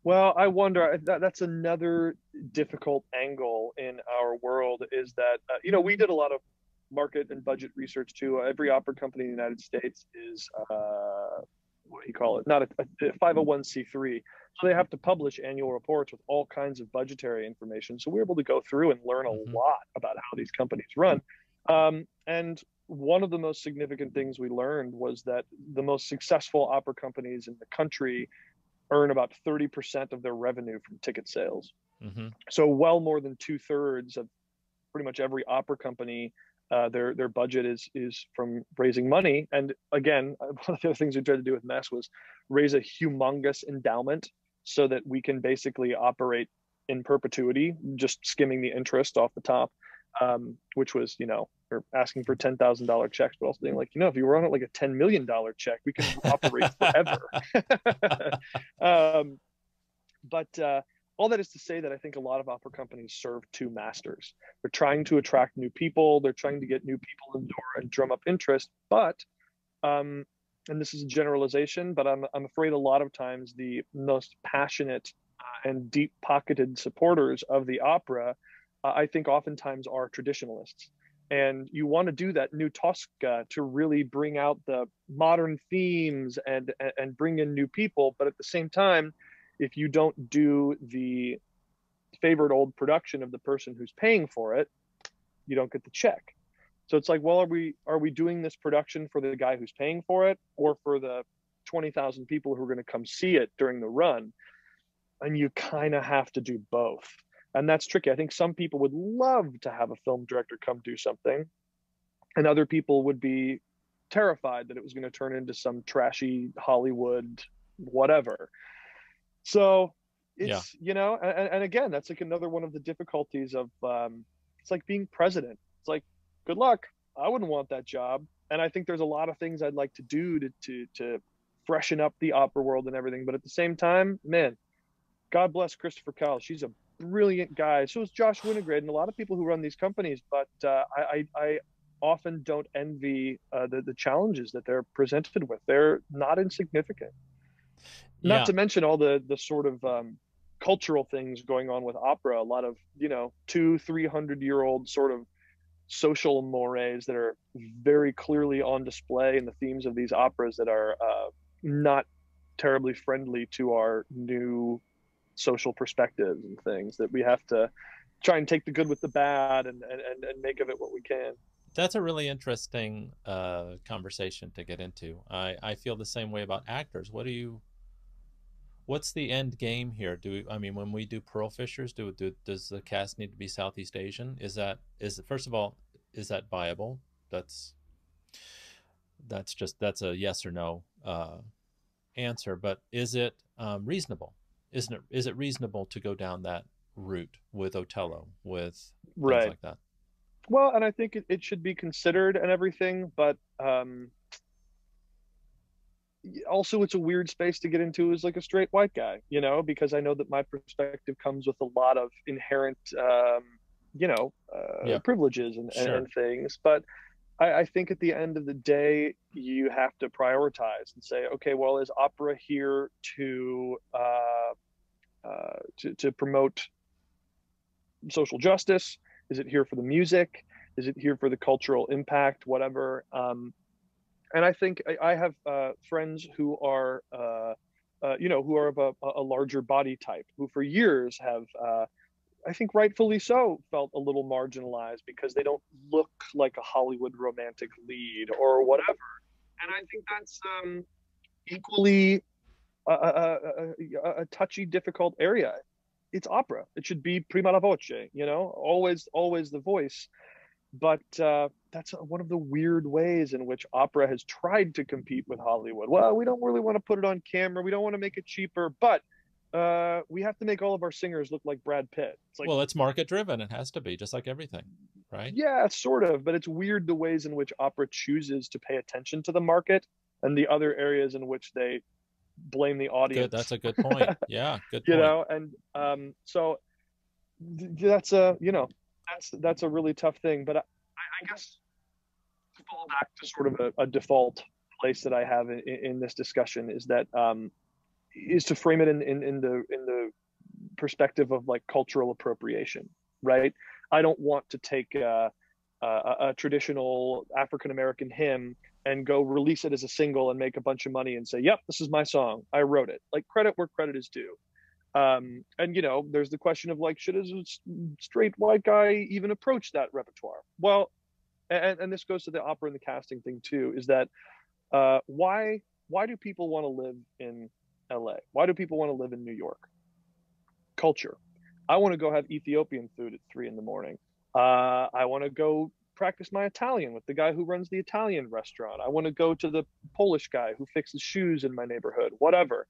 Well, I wonder, that's another difficult angle in our world, is that, we did a lot of market and budget research too. Every opera company in the United States is, what do you call it? Not a 501c3. So they have to publish annual reports with all kinds of budgetary information. So we're able to go through and learn a Mm-hmm. lot about how these companies run. And one of the most significant things we learned was that the most successful opera companies in the country earn about 30% of their revenue from ticket sales. Mm-hmm. So well more than two-thirds of pretty much every opera company, their budget is from raising money. And again, one of the other things we tried to do with Mess was raise a humongous endowment so that we can basically operate in perpetuity, just skimming the interest off the top, which was, or asking for $10,000 checks, but also being like, if you run it like a $10 million check, we can operate forever. um, but all that is to say that I think a lot of opera companies serve two masters. They're trying to attract new people. They're trying to get new people in the door and drum up interest. But, and this is a generalization, but I'm afraid a lot of times the most passionate and deep-pocketed supporters of the opera, I think oftentimes are traditionalists. And you want to do that new Tosca to really bring out the modern themes and bring in new people. But at the same time, if you don't do the favorite old production of the person who's paying for it, you don't get the check. So it's like, well, are we doing this production for the guy who's paying for it, or for the 20,000 people who are going to come see it during the run? And you kind of have to do both. And that's tricky. I think some people would love to have a film director come do something, and other people would be terrified that it was going to turn into some trashy Hollywood whatever. So Yeah. it's, and again, that's like another one of the difficulties of, it's like being president. It's like, good luck. I wouldn't want that job. And I think there's a lot of things I'd like to do to freshen up the opera world and everything. But at the same time, man, God bless Christopher Cowell. She's a brilliant guy. So is Josh Winograd and a lot of people who run these companies. But I often don't envy the challenges that they're presented with. They're not insignificant. Not Yeah. to mention all the sort of cultural things going on with opera. A lot of 200-300-year-old sort of social mores that are very clearly on display in the themes of these operas that are not terribly friendly to our new social perspectives and things, that we have to try and take the good with the bad and make of it what we can. That's a really interesting conversation to get into. I feel the same way about actors. What's the end game here? I mean, when we do Pearl Fishers, does the cast need to be Southeast Asian? First of all, is that viable? That's that's a yes or no answer. But is it reasonable? Is it reasonable to go down that route with Otello, with things Right. like that? Well, and I think it should be considered and everything, but also it's a weird space to get into as like a straight white guy, because I know that my perspective comes with a lot of inherent, Yeah, privileges sure. and things. But I think at the end of the day, you have to prioritize and say, okay, well, is opera here to promote social justice? Is it here for the music? Is it here for the cultural impact? Whatever. And I think I have friends who are, who are of a larger body type, who for years have, I think rightfully so, felt a little marginalized because they don't look like a Hollywood romantic lead or whatever. And I think that's equally a touchy, difficult area. It's opera. It should be prima la voce, always the voice. But that's one of the weird ways in which opera has tried to compete with Hollywood. Well, we don't really want to put it on camera. We don't want to make it cheaper, but we have to make all of our singers look like Brad Pitt. It's like, well, it's market driven. It has to be, just like everything, right? Yeah, sort of. But it's weird the ways in which opera chooses to pay attention to the market and the other areas in which they blame the audience. Good. That's a good point. Yeah, good point. And so that's a that's a really tough thing. But I guess to fall back to sort of a default place that I have in this discussion is that is to frame it in the perspective of like cultural appropriation, right? I don't want to take a traditional African American hymn and go release it as a single and make a bunch of money and say, yep, this is my song, I wrote it. Like, credit where credit is due. And there's the question of like, should a straight white guy even approach that repertoire? Well, and this goes to the opera and the casting thing too, is that why do people want to live in LA? Why do people want to live in New York? Culture. I want to go have Ethiopian food at 3 a.m. I want to go practice my Italian with the guy who runs the Italian restaurant. I want to go to the Polish guy who fixes shoes in my neighborhood, whatever.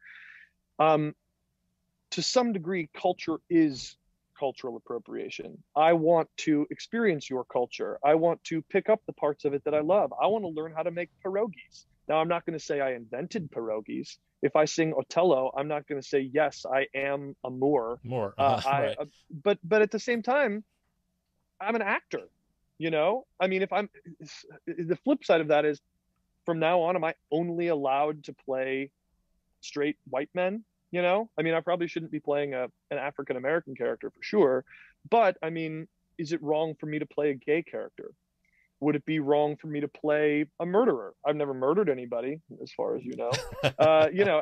To some degree, culture is cultural appropriation. I want to experience your culture. I want to pick up the parts of it that I love. I want to learn how to make pierogies. Now, I'm not going to say I invented pierogies. If I sing Otello, I'm not going to say, yes, I am a Moor. Right. But at the same time, I'm an actor, I mean, if I'm, the flip side of that is, from now on, am I only allowed to play straight white men? I mean, I probably shouldn't be playing an African American character for sure, but I mean, is it wrong for me to play a gay character? Would it be wrong for me to play a murderer? I've never murdered anybody, as far as you know.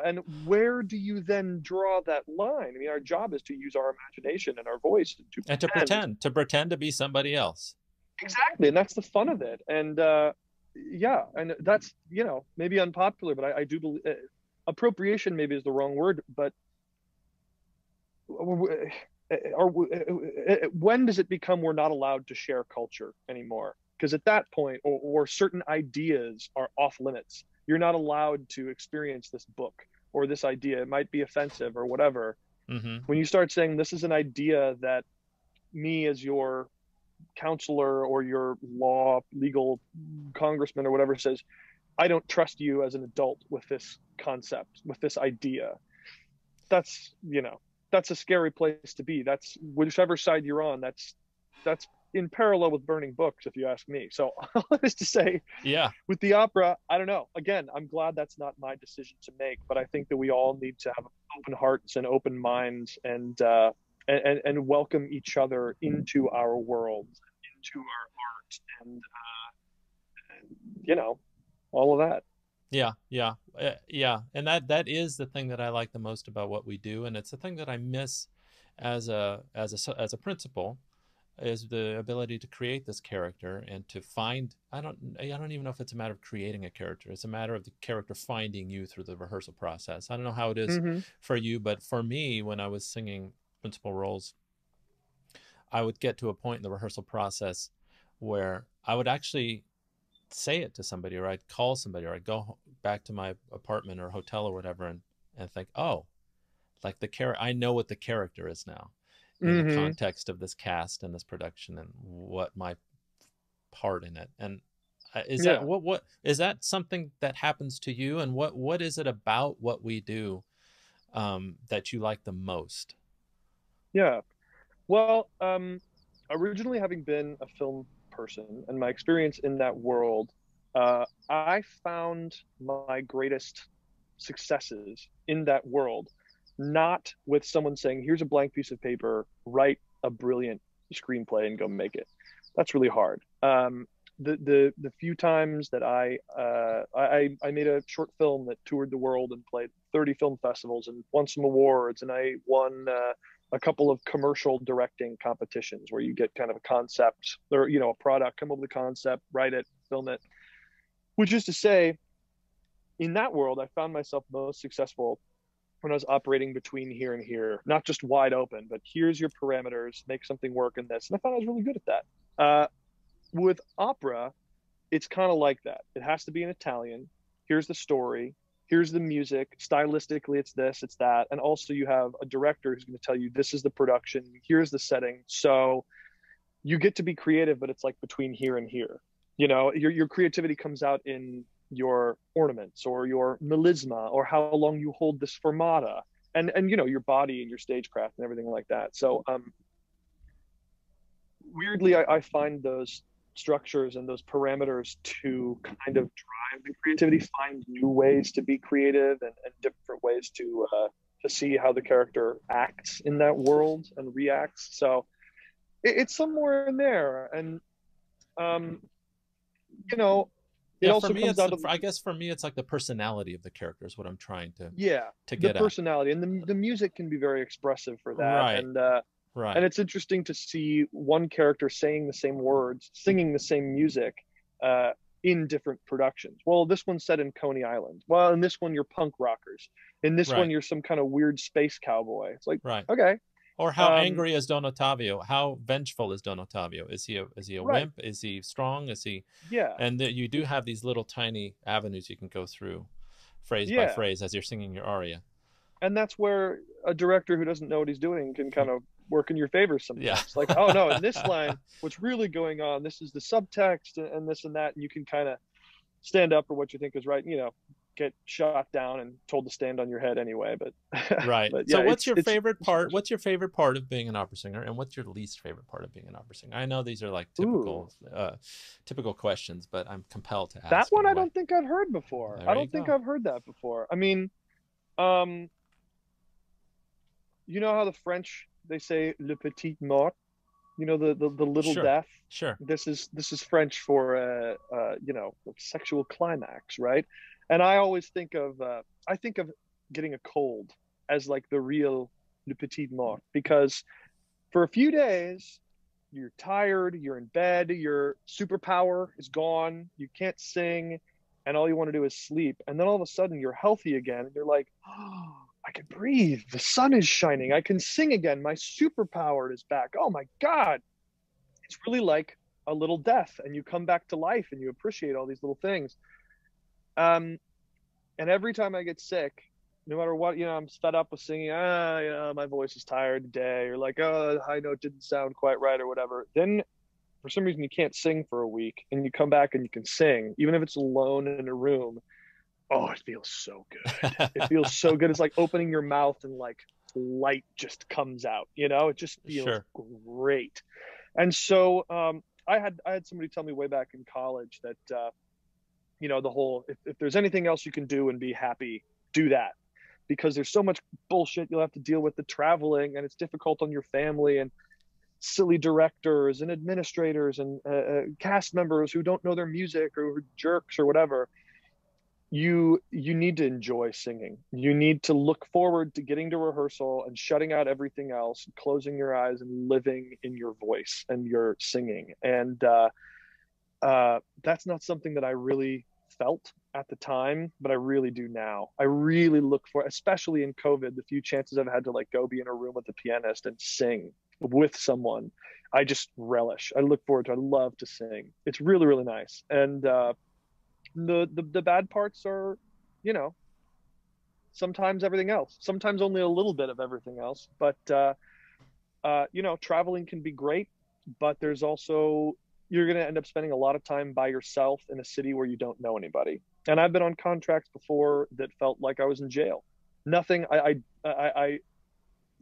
And where do you then draw that line? I mean, our job is to use our imagination and our voice to pretend to be somebody else. Exactly, and that's the fun of it. And and that's maybe unpopular, but I do believe appropriation maybe is the wrong word, but when does it become we're not allowed to share culture anymore? Because at that point, or certain ideas are off limits. You're not allowed to experience this book or this idea. It might be offensive or whatever. Mm-hmm. When you start saying this is an idea that me as your counselor or your legal congressman or whatever says, I don't trust you as an adult with this concept, with this idea. That's a scary place to be. That's whichever side you're on. That's in parallel with burning books, if you ask me. So all that is to say, yeah, with the opera, I don't know. Again, I'm glad that's not my decision to make, but I think that we all need to have open hearts and open minds and welcome each other into our world, into our art, and all of that. Yeah. And that is the thing that I like the most about what we do, and it's the thing that I miss as a principal, is the ability to create this character and to find. I don't even know if it's a matter of creating a character. It's a matter of the character finding you through the rehearsal process. I don't know how it is for you, but for me, when I was singing principal roles, I would get to a point in the rehearsal process where I would actually say it to somebody, or I'd call somebody, or I'd go back to my apartment or hotel or whatever and think, oh, like I know what the character is now in the context of this cast and this production and what my part in it. And that what is that something that happens to you? And what is it about what we do that you like the most? Yeah. Well, originally having been a film person and my experience in that world, I found my greatest successes in that world not with someone saying, here's a blank piece of paper, write a brilliant the screenplay and go make it. That's really hard. The few times that I made a short film that toured the world and played 30 film festivals and won some awards, and I won a couple of commercial directing competitions where you get kind of a concept or, you know, a product, come up with a concept, write it, film it. Which is to say, in that world, I found myself most successful when I was operating between here and here, not just wide open, but here's your parameters, make something work in this. And I found I was really good at that. With opera, it's kind of like that. It has to be in Italian. Here's the story. Here's the music. Stylistically, it's this, it's that. And also you have a director who's going to tell you, this is the production. Here's the setting. So you get to be creative, but it's like between here and here. You know, your creativity comes out in your ornaments or your melisma or how long you hold this fermata and you know, your body and your stagecraft and everything like that. So weirdly, I find those structures and those parameters to kind of drive the creativity, find new ways to be creative and different ways to see how the character acts in that world and reacts. So it's somewhere in there. And you know, it also for me, comes down to, I guess for me, it's like the personality of the character is what I'm trying to get the personality, and the music can be very expressive for that. Right. And right. And it's interesting to see one character saying the same words, singing the same music in different productions. Well, this one's set in Coney Island. Well, in this one, you're punk rockers. In this one, you're some kind of weird space cowboy. It's like, okay. Or how angry is Don Ottavio? How vengeful is Don Ottavio? Is he a wimp? Is he strong? Is he? Yeah. And you do have these little tiny avenues you can go through, phrase by phrase, as you're singing your aria. And that's where a director who doesn't know what he's doing can kind of work in your favor sometimes. Yeah. Like, oh no, in this line, what's really going on? This is the subtext and this and that, and you can kind of stand up for what you think is right. You know, get shot down and told to stand on your head anyway. But right. But yeah, so what's your favorite part? What's your favorite part of being an opera singer, and what's your least favorite part of being an opera singer? I know these are like typical questions, but I'm compelled to ask. That one I don't think I've heard before. There I don't think I've heard that before. I mean, you know how the French, they say le petit mort, you know, the little death. Sure. This is French for you know, sexual climax, right? And I always think of getting a cold as like the real le petit mort, because for a few days you're tired, you're in bed, your superpower is gone, you can't sing, and all you want to do is sleep. And then all of a sudden you're healthy again and you're like, oh, I can breathe. The sun is shining. I can sing again. My superpower is back. Oh my God. It's really like a little death, and you come back to life and you appreciate all these little things. And every time I get sick, no matter what, you know, I'm fed up with singing, you know, my voice is tired today, or like, oh, the high note didn't sound quite right or whatever. Then for some reason you can't sing for a week, and you come back and you can sing, even if it's alone in a room. Oh, it feels so good. It feels so good. It's like opening your mouth and like light just comes out, you know, it just feels great. And so I had somebody tell me way back in college that, you know, the whole, if there's anything else you can do and be happy, do that, because there's so much bullshit you'll have to deal with, the traveling, and it's difficult on your family, and silly directors and administrators and cast members who don't know their music or who are jerks or whatever. You need to enjoy singing. You need to look forward to getting to rehearsal and shutting out everything else, closing your eyes and living in your voice and your singing. And that's not something that I really felt at the time, but I really do now. I really look for, especially in COVID, the few chances I've had to like go be in a room with a pianist and sing with someone, I just relish. I look forward to it. I love to sing. It's really, really nice. And the bad parts are, you know, sometimes everything else, sometimes only a little bit of everything else. But you know, traveling can be great, but there's also, you're going to end up spending a lot of time by yourself in a city where you don't know anybody. And I've been on contracts before that felt like I was in jail. Nothing,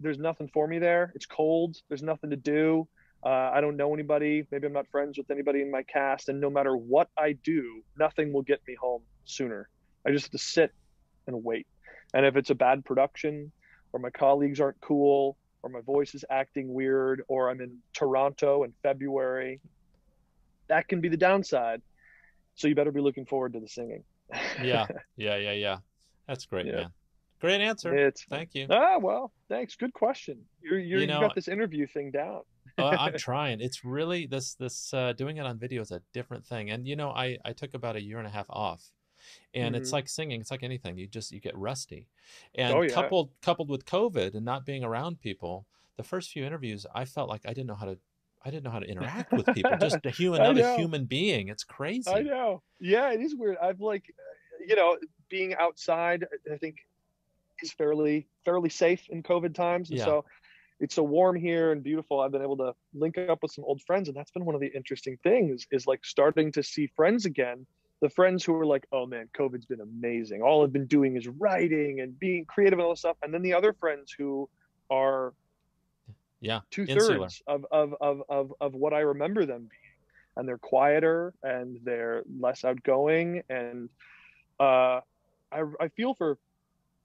there's nothing for me there. It's cold. There's nothing to do. I don't know anybody. Maybe I'm not friends with anybody in my cast. And no matter what I do, nothing will get me home sooner. I just have to sit and wait. And if it's a bad production or my colleagues aren't cool, or my voice is acting weird, or I'm in Toronto in February. That can be the downside. So you better be looking forward to the singing. Yeah. That's great, Yeah. man. Great answer. It's Thank you. well, thanks. Good question. You You know, got this interview thing down. I'm trying. It's really this doing it on video is a different thing. And I took about a year and a half off. And it's Hmm. like singing, it's like anything. You get rusty. Oh And yeah. coupled with COVID and not being around people, the first few interviews I felt like I didn't know how to interact with people. Just I another know. human being. It's I crazy. know. Yeah, it is weird. I've like, being outside, I think is fairly safe in COVID times. And Yeah. so it's so warm here and beautiful. I've been able to link up with some old friends, and that's been one of the interesting things is like starting to see friends again. The friends who were like, oh man, COVID's been amazing. All I've been doing is writing and being creative and all this stuff. And then the other friends who are Yeah. two Insular. thirds of what I remember them being. And they're quieter and they're less outgoing. And I feel for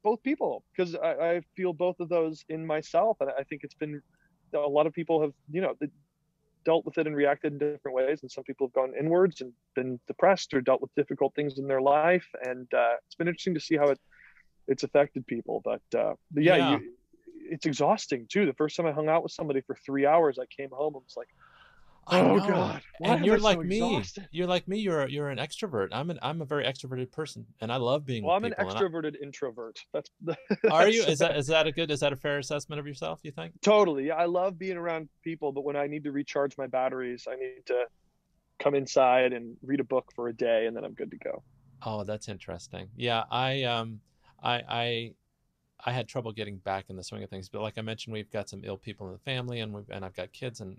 both people because I feel both of those in myself. And I think it's been a lot of people have, dealt with it and reacted in different ways. And some people have gone inwards and been depressed or dealt with difficult things in their life. And it's been interesting to see how it's affected people. But yeah, Yeah. it's exhausting too. The first time I hung out with somebody for 3 hours, I came home and was like, I oh know. God, why And am I you're so like me. exhausted? You're like me. You're an extrovert. I'm a very extroverted person, and I love being Well, with I'm an people. extroverted introvert. That's Are you? that's Is that a fair assessment of yourself, you think? totally. Yeah, I love being around people, but when I need to recharge my batteries, I need to come inside and read a book for a day, and then I'm good to go. Oh, that's interesting. Yeah, I I I had trouble getting back in the swing of things, but like I mentioned, we've got some ill people in the family, and I've got kids, and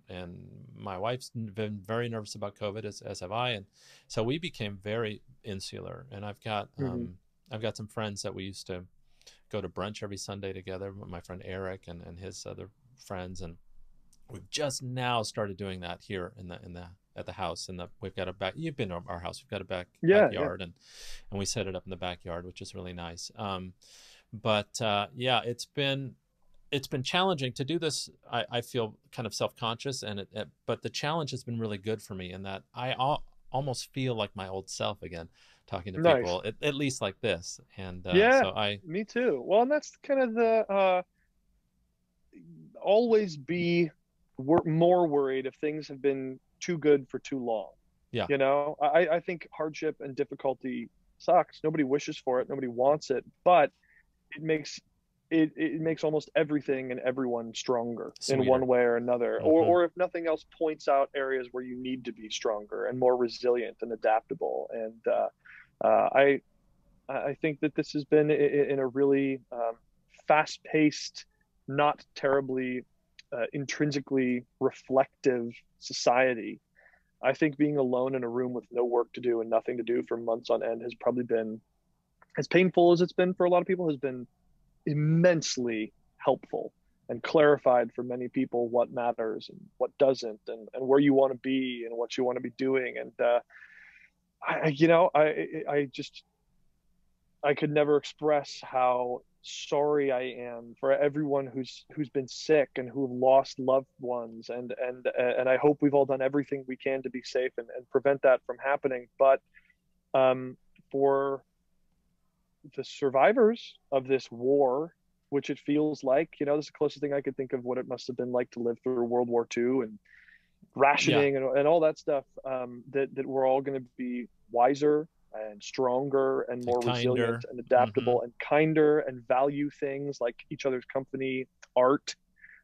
my wife's been very nervous about COVID, as have I, and so we became very insular. And Hmm. I've got some friends that we used to go to brunch every Sunday together. My friend Eric and his other friends, and we've just now started doing that here in the at the house. And we've got a back. You've been to our house. We've got a Yeah, yeah. backyard, and we set it up in the backyard, which is really nice. But yeah, it's been challenging to do this. I feel kind of self-conscious, but the challenge has been really good for me in that almost feel like my old self again, talking to Nice. people at least like this. And Yeah, so I me too. Well, and that's kind of the always be more worried if things have been too good for too long. yeah I think hardship and difficulty sucks. Nobody wishes for it. Nobody wants it, but it makes it makes almost everything and everyone stronger in sweeter. one way or another. Hmm. Or if nothing else, points out areas where you need to be stronger and more resilient and adaptable. And uh, I I think that this has been in a really fast-paced, not terribly intrinsically reflective society. I think being alone in a room with no work to do and nothing to do for months on end has probably been, as painful as it's been for a lot of people, has been immensely helpful and clarified for many people what matters and what doesn't, and where you want to be and what you want to be doing. And I just I could never express how sorry I am for everyone who's been sick and who've lost loved ones, and I hope we've all done everything we can to be safe and prevent that from happening. But for the survivors of this war, which it feels like, this is the closest thing I could think of what it must have been like to live through World War II and Yeah, rationing and all that stuff. That we're all going to be wiser and stronger and and more resilient kinder. and Hmm. adaptable and kinder and value things like each other's company, art,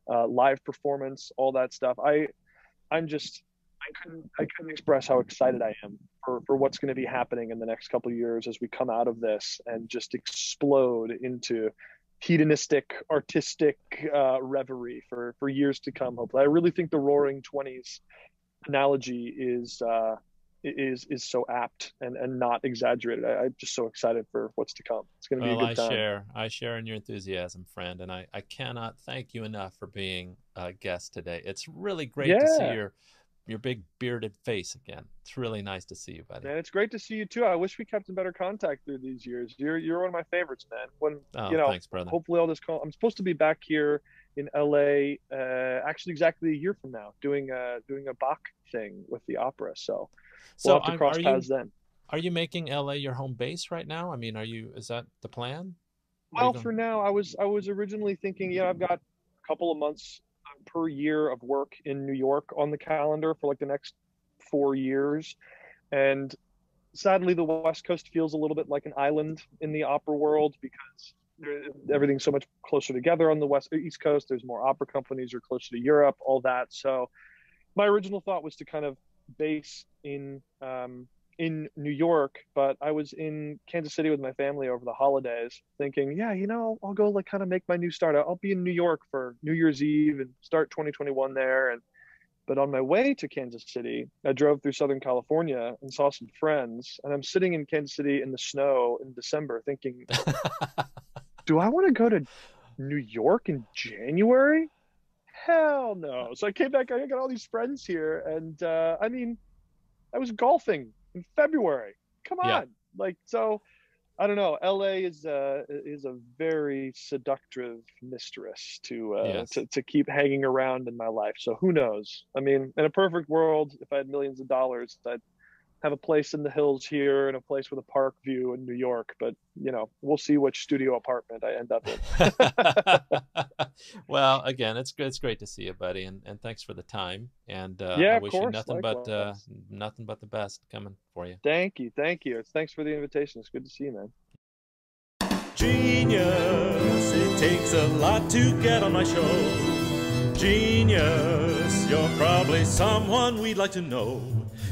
live performance, all that stuff. I'm just I couldn't express how excited I am for what's going to be happening in the next couple of years as we come out of this and just explode into hedonistic, artistic reverie for years to come. Hopefully, I really think the Roaring Twenties analogy is so apt and not exaggerated. I'm just so excited for what's to come. It's going to be a Well, good time. I share in your enthusiasm, friend, and I cannot thank you enough for being a guest today. It's really great to see Yeah, your big bearded face again. It's really nice to see you, buddy. Man, it's great to see you too. I wish we kept in better contact through these years. You're one of my favorites, man. When Thanks, brother. hopefully all this I'm supposed to be back here in LA actually exactly a year from now doing a Bach thing with the opera. So we'll have to cross paths then. Are you making LA your home base right now? I mean, is that the plan? Well, for now, I was originally thinking, I've got a couple of months per year of work in New York on the calendar for like the next 4 years. And sadly, the West Coast feels a little bit like an island in the opera world because everything's so much closer together on the East Coast. There's more opera companies, you're closer to Europe, all that. So my original thought was to kind of base in New York, but I was in Kansas City with my family over the holidays thinking, I'll go like kind of make my new start. I'll be in New York for New Year's Eve and start 2021 there. But on my way to Kansas City, I drove through Southern California and saw some friends, and I'm sitting in Kansas City in the snow in December thinking, do I want to go to New York in January? Hell no. So I came back, I got all these friends here, and I was golfing in February. Come on. Yeah. So I don't know. LA is a very seductive mistress to keep hanging around in my life. So who knows? I mean, in a perfect world, if I had millions of dollars, I'd have a place in the hills here and a place with a park view in New York. But, we'll see which studio apartment I end up in. Well, again, it's great to see you, buddy. And thanks for the time. And I wish you nothing but the best coming for you. Thank you. Thanks for the invitation. It's good to see you, man. Genius, it takes a lot to get on my show. Genius, you're probably someone we'd like to know.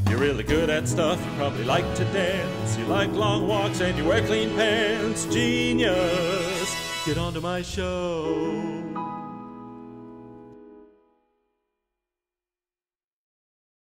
You're really good at stuff, you probably like to dance. You like long walks and you wear clean pants. Genius, get onto my show.